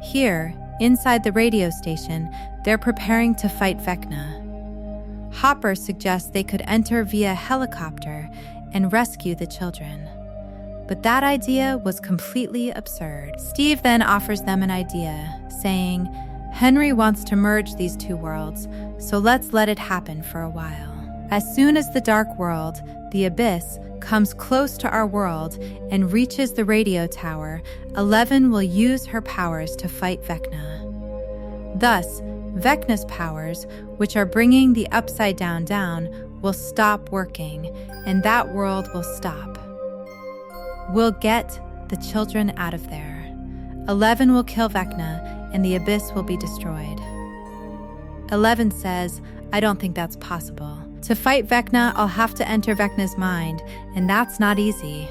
Here, inside the radio station, they're preparing to fight Vecna. Hopper suggests they could enter via helicopter and rescue the children. But that idea was completely absurd. Steve then offers them an idea, saying, "Henry wants to merge these two worlds, so let's let it happen for a while." As soon as the dark world, the Abyss, comes close to our world and reaches the radio tower, 11 will use her powers to fight Vecna. Thus, Vecna's powers, which are bringing the Upside Down down, will stop working, and that world will stop. We'll get the children out of there. 11 will kill Vecna, and the Abyss will be destroyed. 11 says, "I don't think that's possible. To fight Vecna, I'll have to enter Vecna's mind, and that's not easy."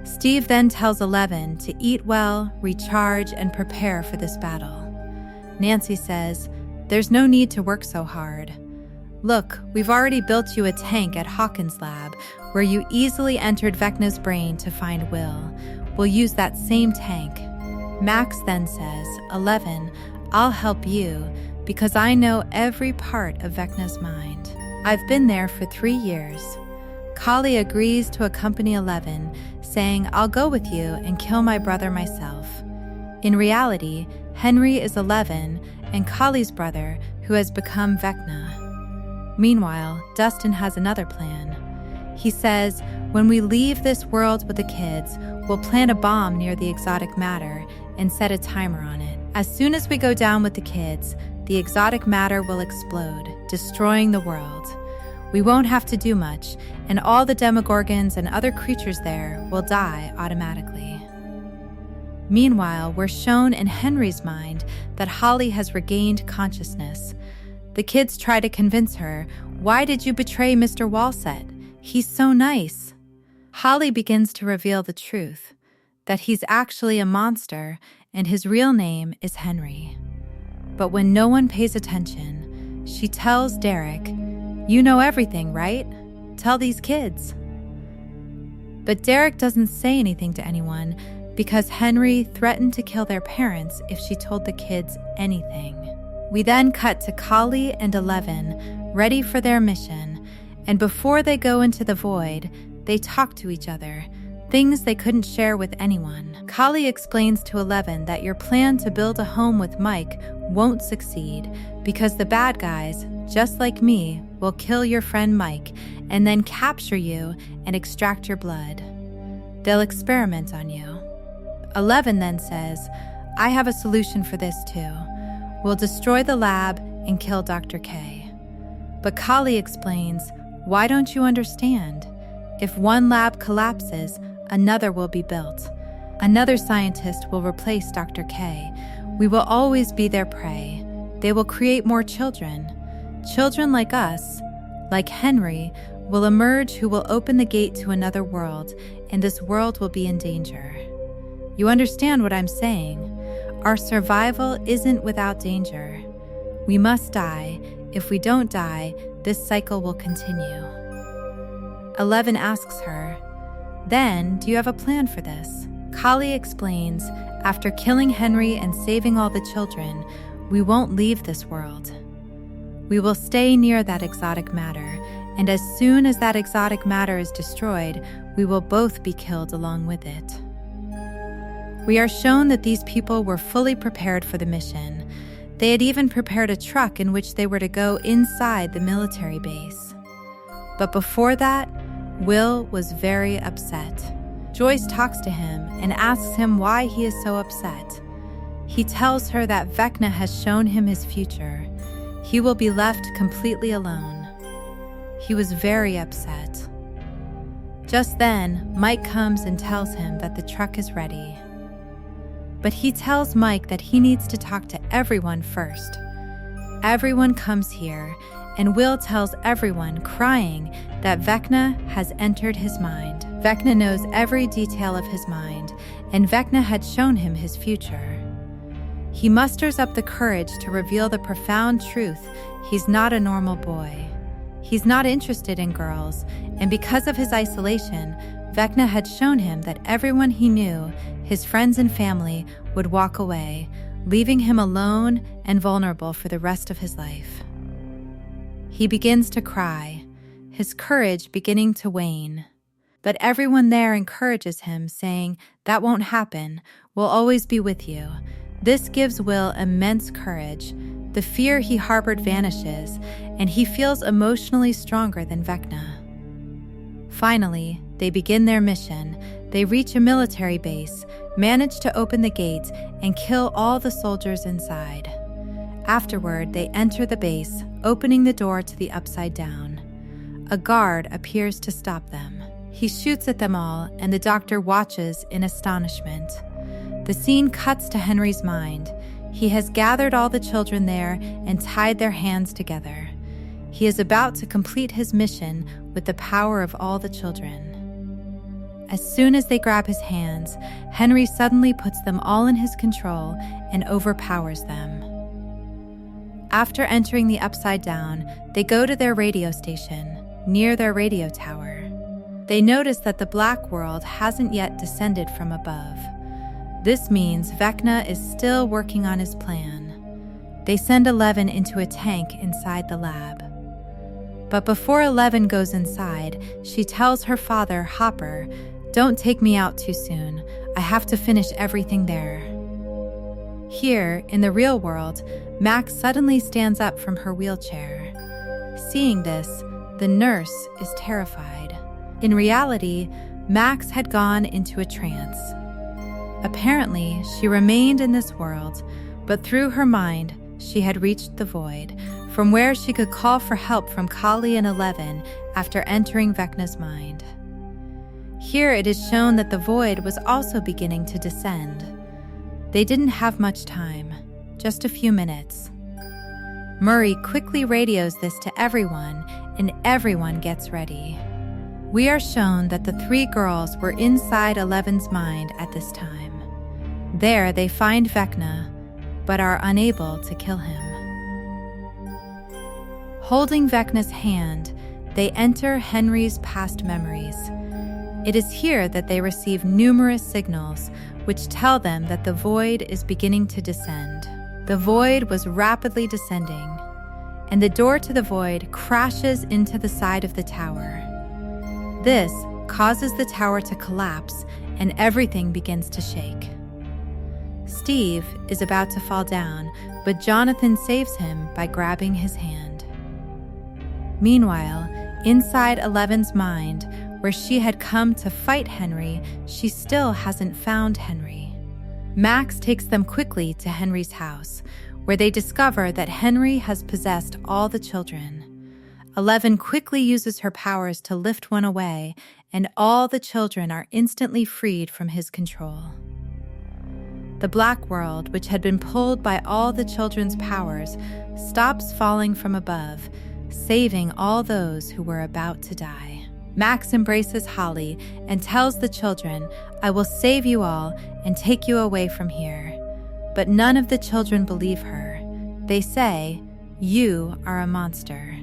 Steve then tells 11 to eat well, recharge, and prepare for this battle. Nancy says, "There's no need to work so hard. Look, we've already built you a tank at Hawkins' lab where you easily entered Vecna's brain to find Will. We'll use that same tank." Max then says, "11, I'll help you because I know every part of Vecna's mind. I've been there for 3 years." Kali agrees to accompany 11, saying, "I'll go with you and kill my brother myself." In reality, Henry is 11 and Kali's brother, who has become Vecna. Meanwhile, Dustin has another plan. He says, "When we leave this world with the kids, we'll plant a bomb near the exotic matter and set a timer on it. As soon as we go down with the kids, the exotic matter will explode, destroying the world. We won't have to do much, and all the Demogorgons and other creatures there will die automatically." Meanwhile, we're shown in Henry's mind that Holly has regained consciousness. The kids try to convince her, "Why did you betray Mr. Walsett? He's so nice." Holly begins to reveal the truth, that he's actually a monster and his real name is Henry. But when no one pays attention, she tells Derek, "You know everything, right? Tell these kids." But Derek doesn't say anything to anyone because Henry threatened to kill their parents if she told the kids anything. We then cut to Kali and 11, ready for their mission, and before they go into the void, they talk to each other, things they couldn't share with anyone. Kali explains to 11 that your plan to build a home with Mike won't succeed because the bad guys, just like me, will kill your friend Mike and then capture you and extract your blood. They'll experiment on you. 11 then says, "I have a solution for this too. We'll destroy the lab and kill Dr. K." But Kali explains, "Why don't you understand? If one lab collapses, another will be built. Another scientist will replace Dr. K. We will always be their prey. They will create more children. Children like us, like Henry, will emerge who will open the gate to another world, and this world will be in danger. You understand what I'm saying? Our survival isn't without danger. We must die. If we don't die, this cycle will continue." 11 asks her, "Then, do you have a plan for this?" Kali explains, "After killing Henry and saving all the children, we won't leave this world. We will stay near that exotic matter, and as soon as that exotic matter is destroyed, we will both be killed along with it." We are shown that these people were fully prepared for the mission. They had even prepared a truck in which they were to go inside the military base. But before that, Will was very upset. Joyce talks to him and asks him why he is so upset. He tells her that Vecna has shown him his future. He will be left completely alone. He was very upset. Just then, Mike comes and tells him that the truck is ready. But he tells Mike that he needs to talk to everyone first. Everyone comes here, and Will tells everyone, crying, that Vecna has entered his mind. Vecna knows every detail of his mind, and Vecna had shown him his future. He musters up the courage to reveal the profound truth: he's not a normal boy. He's not interested in girls, and because of his isolation, Vecna had shown him that everyone he knew, his friends and family, would walk away, leaving him alone and vulnerable for the rest of his life. He begins to cry, his courage beginning to wane. But everyone there encourages him, saying, "That won't happen. We'll always be with you." This gives Will immense courage. The fear he harbored vanishes, and he feels emotionally stronger than Vecna. Finally, they begin their mission. They reach a military base, manage to open the gates, and kill all the soldiers inside. Afterward, they enter the base, opening the door to the Upside Down. A guard appears to stop them. He shoots at them all, and the doctor watches in astonishment. The scene cuts to Henry's mind. He has gathered all the children there and tied their hands together. He is about to complete his mission with the power of all the children. As soon as they grab his hands, Henry suddenly puts them all in his control and overpowers them. After entering the Upside Down, they go to their radio station, near their radio tower. They notice that the Black World hasn't yet descended from above. This means Vecna is still working on his plan. They send 11 into a tank inside the lab. But before 11 goes inside, she tells her father, Hopper, "Don't take me out too soon. I have to finish everything there." Here, in the real world, Max suddenly stands up from her wheelchair. Seeing this, the nurse is terrified. In reality, Max had gone into a trance. Apparently, she remained in this world, but through her mind, she had reached the void, from where she could call for help from Kali and 11 after entering Vecna's mind. Here it is shown that the void was also beginning to descend. They didn't have much time, just a few minutes. Murray quickly radios this to everyone, and everyone gets ready. We are shown that the 3 girls were inside 11's mind at this time. There they find Vecna, but are unable to kill him. Holding Vecna's hand, they enter Henry's past memories. It is here that they receive numerous signals which tell them that the void is beginning to descend. The void was rapidly descending, and the door to the void crashes into the side of the tower. This causes the tower to collapse, and everything begins to shake. Steve is about to fall down, but Jonathan saves him by grabbing his hand. Meanwhile, inside 11's mind, where she had come to fight Henry, she still hasn't found Henry. Max takes them quickly to Henry's house, where they discover that Henry has possessed all the children. 11 quickly uses her powers to lift one away, and all the children are instantly freed from his control. The Black World, which had been pulled by all the children's powers, stops falling from above, saving all those who were about to die. Max embraces Holly and tells the children, "I will save you all and take you away from here." But none of the children believe her. They say, "You are a monster."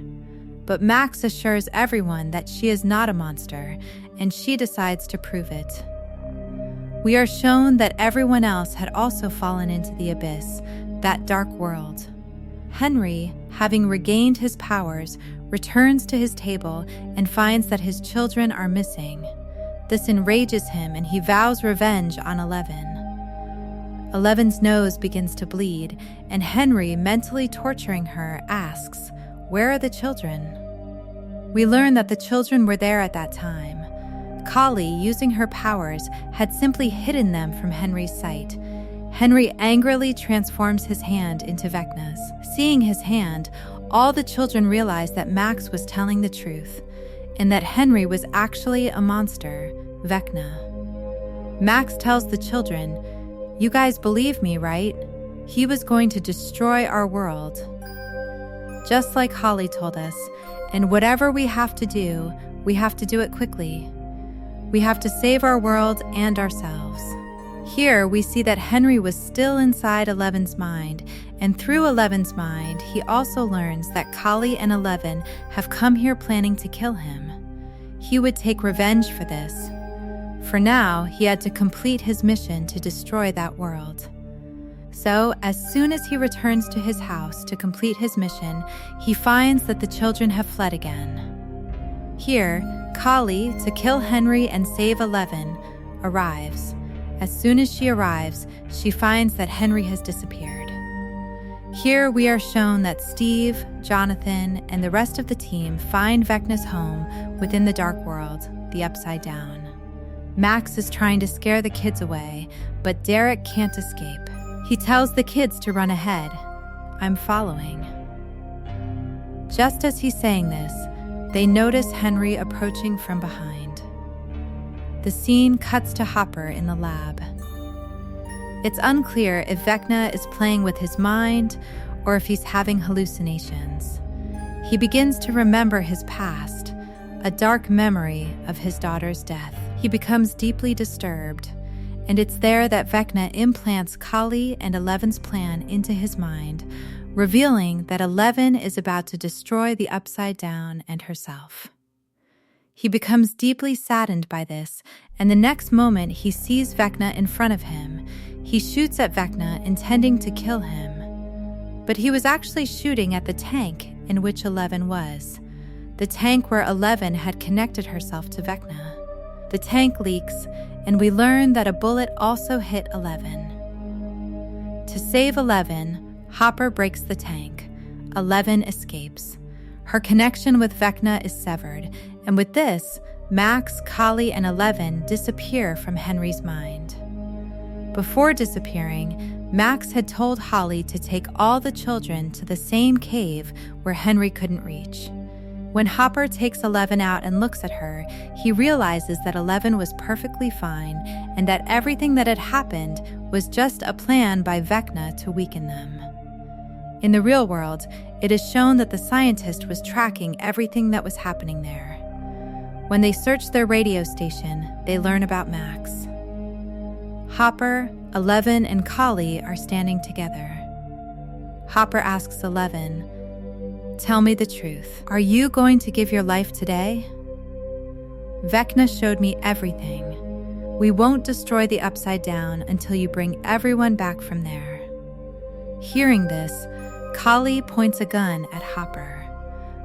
But Max assures everyone that she is not a monster, and she decides to prove it. We are shown that everyone else had also fallen into the abyss, that dark world. Henry, having regained his powers, returns to his table and finds that his children are missing. This enrages him, and he vows revenge on 11. 11's nose begins to bleed, and Henry, mentally torturing her, asks, "Where are the children?" We learn that the children were there at that time. Kali, using her powers, had simply hidden them from Henry's sight. Henry angrily transforms his hand into Vecna's. Seeing his hand, all the children realize that Max was telling the truth. and that Henry was actually a monster, Vecna. Max tells the children, "You guys believe me, right? He was going to destroy our world." Just like Holly told us, and whatever we have to do it quickly. We have to save our world and ourselves. Here we see that Henry was still inside Eleven's mind, and through Eleven's mind, he also learns that Kali and Eleven have come here planning to kill him. He would take revenge for this. For now, he had to complete his mission to destroy that world. So, as soon as he returns to his house to complete his mission, he finds that the children have fled again. Here, Kali, to kill Henry and save Eleven, arrives. As soon as she arrives, she finds that Henry has disappeared. Here we are shown that Steve, Jonathan, and the rest of the team find Vecna's home within the dark world, the Upside Down. Max is trying to scare the kids away, but Derek can't escape. He tells the kids to run ahead. "I'm following." Just as he's saying this, they notice Henry approaching from behind. The scene cuts to Hopper in the lab. It's unclear if Vecna is playing with his mind or if he's having hallucinations. He begins to remember his past, a dark memory of his daughter's death. He becomes deeply disturbed, and it's there that Vecna implants Kali and Eleven's plan into his mind, revealing that Eleven is about to destroy the Upside Down and herself. He becomes deeply saddened by this, and the next moment he sees Vecna in front of him. He shoots at Vecna, intending to kill him. But he was actually shooting at the tank in which Eleven was, the tank where Eleven had connected herself to Vecna. The tank leaks, and we learn that a bullet also hit Eleven. To save Eleven, Hopper breaks the tank. Eleven escapes. Her connection with Vecna is severed, and with this, Max, Kali, and Eleven disappear from Henry's mind. Before disappearing, Max had told Holly to take all the children to the same cave where Henry couldn't reach. When Hopper takes Eleven out and looks at her, he realizes that Eleven was perfectly fine and that everything that had happened was just a plan by Vecna to weaken them. In the real world, it is shown that the scientist was tracking everything that was happening there. When they search their radio station, they learn about Max. Hopper, Eleven, and Kali are standing together. Hopper asks Eleven, "Tell me the truth. Are you going to give your life today?" "Vecna showed me everything. We won't destroy the Upside Down until you bring everyone back from there." Hearing this, Kali points a gun at Hopper.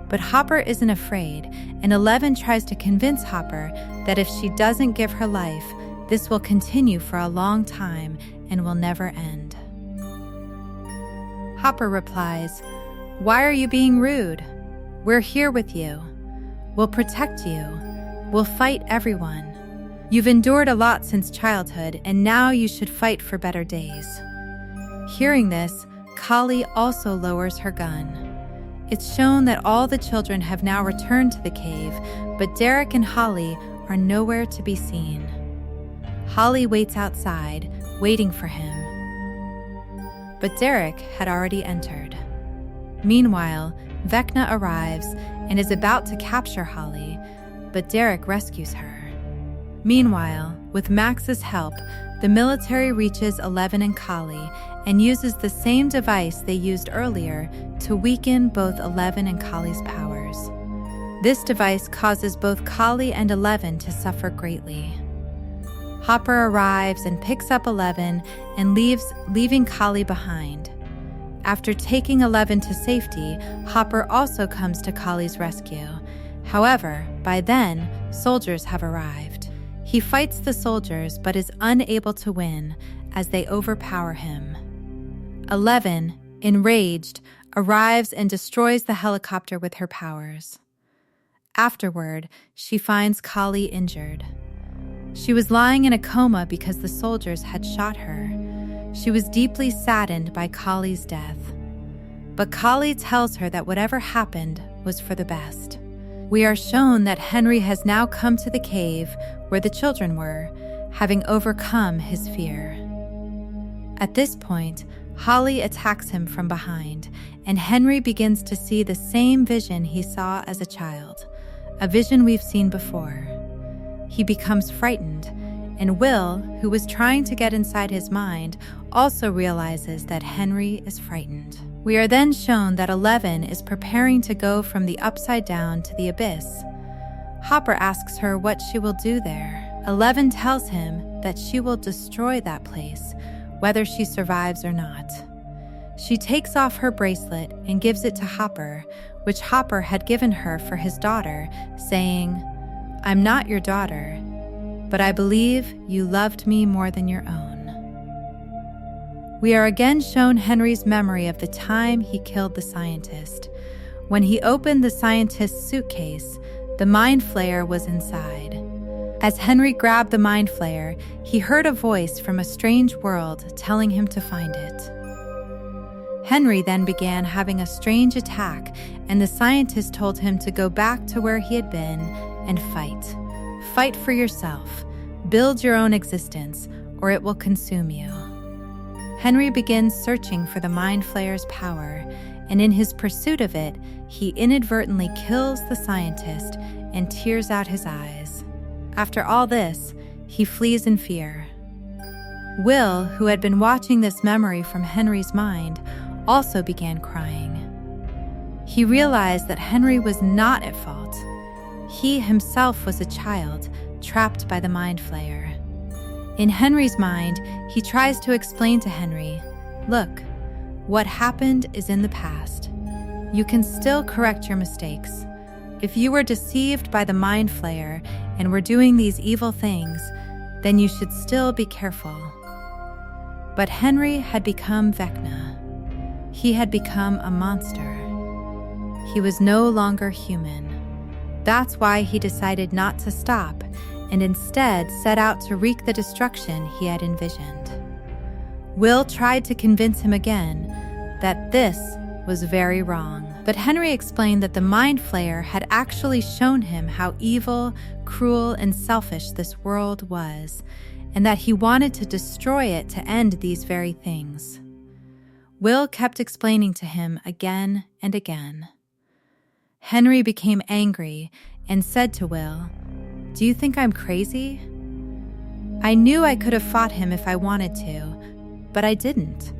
But Hopper isn't afraid, and Eleven tries to convince Hopper that if she doesn't give her life, this will continue for a long time and will never end. Hopper replies, "Why are you being rude? We're here with you. We'll protect you. We'll fight everyone. You've endured a lot since childhood, and now you should fight for better days." Hearing this, Kali also lowers her gun. It's shown that all the children have now returned to the cave, but Derek and Holly are nowhere to be seen. Holly waits outside, waiting for him. But Derek had already entered. Meanwhile, Vecna arrives and is about to capture Holly, but Derek rescues her. Meanwhile, with Max's help, the military reaches Eleven and Kali and uses the same device they used earlier to weaken both Eleven and Kali's powers. This device causes both Kali and Eleven to suffer greatly. Hopper arrives and picks up Eleven and leaving Kali behind. After taking Eleven to safety, Hopper also comes to Kali's rescue. However, by then, soldiers have arrived. He fights the soldiers but is unable to win as they overpower him. Eleven, enraged, arrives and destroys the helicopter with her powers. Afterward, she finds Kali injured. She was lying in a coma because the soldiers had shot her. She was deeply saddened by Kali's death. But Kali tells her that whatever happened was for the best. We are shown that Henry has now come to the cave where the children were, having overcome his fear. At this point, Holly attacks him from behind, and Henry begins to see the same vision he saw as a child, a vision we've seen before. He becomes frightened, and Will, who was trying to get inside his mind, also realizes that Henry is frightened. We are then shown that 11 is preparing to go from the upside down to the abyss. Hopper asks her what she will do there. 11 tells him that she will destroy that place, whether she survives or not. She takes off her bracelet and gives it to Hopper, which Hopper had given her for his daughter, saying, "I'm not your daughter, but I believe you loved me more than your own." We are again shown Henry's memory of the time he killed the scientist. When he opened the scientist's suitcase, the mind flayer was inside. As Henry grabbed the mind flayer, he heard a voice from a strange world telling him to find it. Henry then began having a strange attack, and the scientist told him to go back to where he had been and fight. Fight for yourself. Build your own existence, or it will consume you. Henry begins searching for the mind flayer's power, and in his pursuit of it, he inadvertently kills the scientist and tears out his eyes. After all this, he flees in fear. Will, who had been watching this memory from Henry's mind, also began crying. He realized that Henry was not at fault. He himself was a child, trapped by the mind flayer. In Henry's mind, he tries to explain to Henry, "Look, what happened is in the past. You can still correct your mistakes. If you were deceived by the mind flayer and were doing these evil things, then you should still be careful." But Henry had become Vecna. He had become a monster. He was no longer human. That's why he decided not to stop and instead set out to wreak the destruction he had envisioned. Will tried to convince him again that this was very wrong, but Henry explained that the mind flayer had actually shown him how evil, cruel, and selfish this world was, and that he wanted to destroy it to end these very things. Will kept explaining to him again and again. Henry became angry and said to Will, "Do you think I'm crazy? I knew I could have fought him if I wanted to, but I didn't.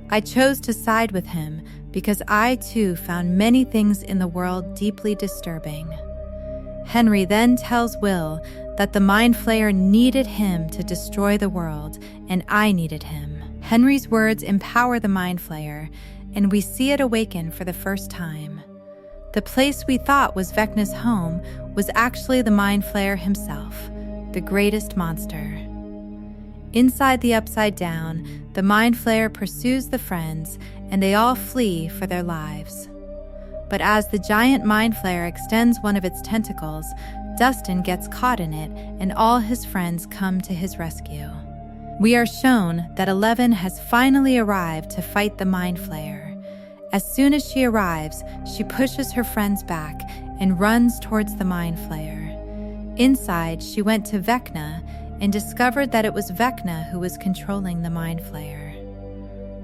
I chose to side with him because I too found many things in the world deeply disturbing." Henry then tells Will that the mind flayer needed him to destroy the world, and I needed him. Henry's words empower the mind flayer, and we see it awaken for the first time. The place we thought was Vecna's home was actually the mind flayer himself, the greatest monster. Inside the Upside Down, the mind flayer pursues the friends, and they all flee for their lives. But as the giant mind flayer extends one of its tentacles, Dustin gets caught in it, and all his friends come to his rescue. We are shown that 11 has finally arrived to fight the mind flayer. As soon as she arrives, she pushes her friends back and runs towards the mind flayer. Inside, she went to Vecna and discovered that it was Vecna who was controlling the mind flayer.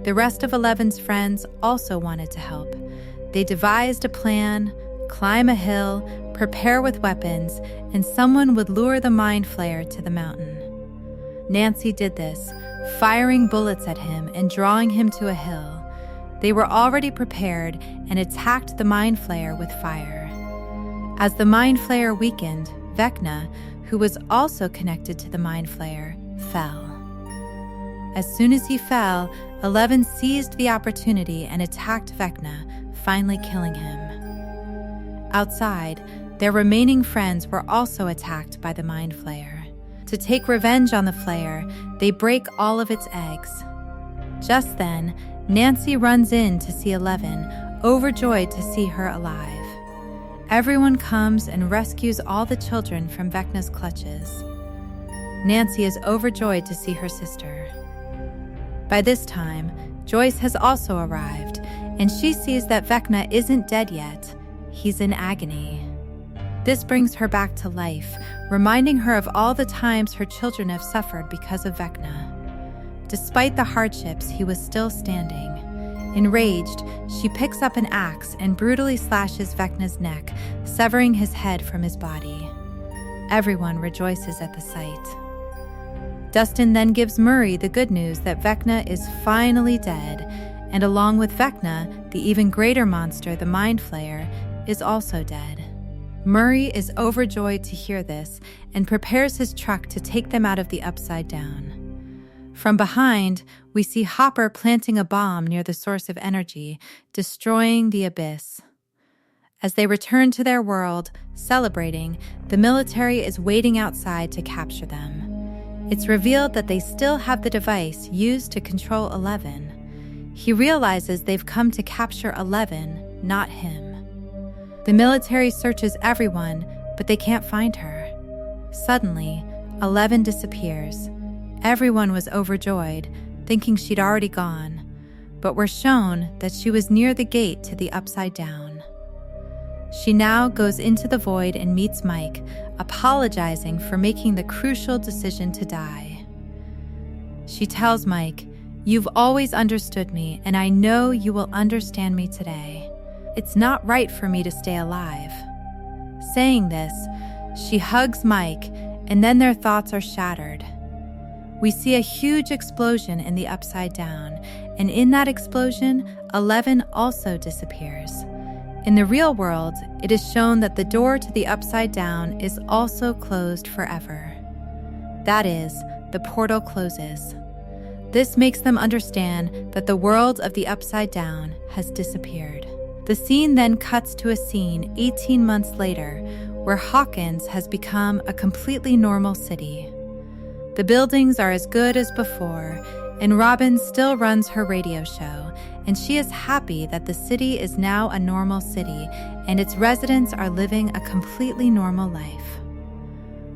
The rest of 11's friends also wanted to help. They devised a plan: climb a hill, prepare with weapons, and someone would lure the mind flayer to the mountain. Nancy did this, firing bullets at him and drawing him to a hill. They were already prepared and attacked the mind flayer with fire. As the mind flayer weakened, Vecna, who was also connected to the mind flayer, fell. As soon as he fell, 11 seized the opportunity and attacked Vecna, finally killing him. Outside, their remaining friends were also attacked by the mind flayer. To take revenge on the flayer, they break all of its eggs. Just then, Nancy runs in to see 11, overjoyed to see her alive. Everyone comes and rescues all the children from Vecna's clutches. Nancy is overjoyed to see her sister. By this time, Joyce has also arrived, and she sees that Vecna isn't dead yet. He's in agony. This brings her back to life, reminding her of all the times her children have suffered because of Vecna. Despite the hardships, he was still standing. Enraged, she picks up an axe and brutally slashes Vecna's neck, severing his head from his body. Everyone rejoices at the sight. Dustin then gives Murray the good news that Vecna is finally dead, and along with Vecna, the even greater monster, the Mind Flayer, is also dead. Murray is overjoyed to hear this and prepares his truck to take them out of the Upside Down. From behind, we see Hopper planting a bomb near the source of energy, destroying the abyss. As they return to their world, celebrating, the military is waiting outside to capture them. It's revealed that they still have the device used to control 11. He realizes they've come to capture 11, not him. The military searches everyone, but they can't find her. Suddenly, 11 disappears. Everyone was overjoyed, thinking she'd already gone, but we're shown that she was near the gate to the Upside Down. She now goes into the void and meets Mike, apologizing for making the crucial decision to die. She tells Mike, "You've always understood me, and I know you will understand me today. It's not right for me to stay alive." Saying this, she hugs Mike, and then their thoughts are shattered. We see a huge explosion in the Upside Down, and in that explosion, 11 also disappears. In the real world, it is shown that the door to the Upside Down is also closed forever. That is, the portal closes. This makes them understand that the world of the Upside Down has disappeared. The scene then cuts to a scene 18 months later, where Hawkins has become a completely normal city. The buildings are as good as before, and Robin still runs her radio show, and she is happy that the city is now a normal city and its residents are living a completely normal life.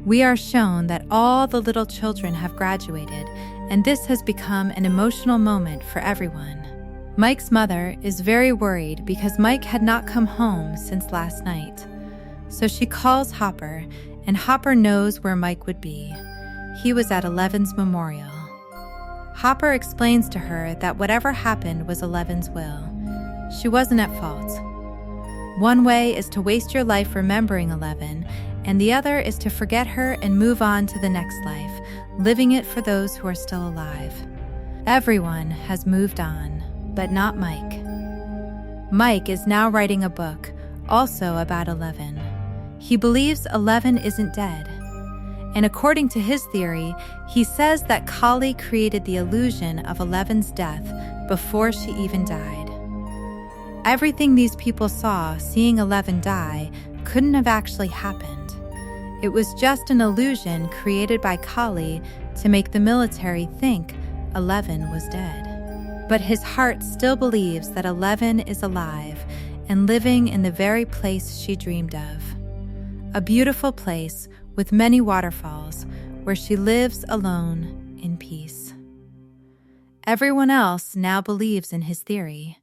We are shown that all the little children have graduated, and this has become an emotional moment for everyone. Mike's mother is very worried because Mike had not come home since last night. So she calls Hopper, and Hopper knows where Mike would be. He was at 11's memorial. Hopper explains to her that whatever happened was 11's will. She wasn't at fault. One way is to waste your life remembering 11, and the other is to forget her and move on to the next life, living it for those who are still alive. Everyone has moved on, but not Mike. Mike is now writing a book, also about 11. He believes 11 isn't dead. And according to his theory, he says that Kali created the illusion of 11's death before she even died. Everything these people saw seeing 11 die couldn't have actually happened. It was just an illusion created by Kali to make the military think 11 was dead. But his heart still believes that 11 is alive and living in the very place she dreamed of. A beautiful place with many waterfalls, where she lives alone in peace. Everyone else now believes in his theory.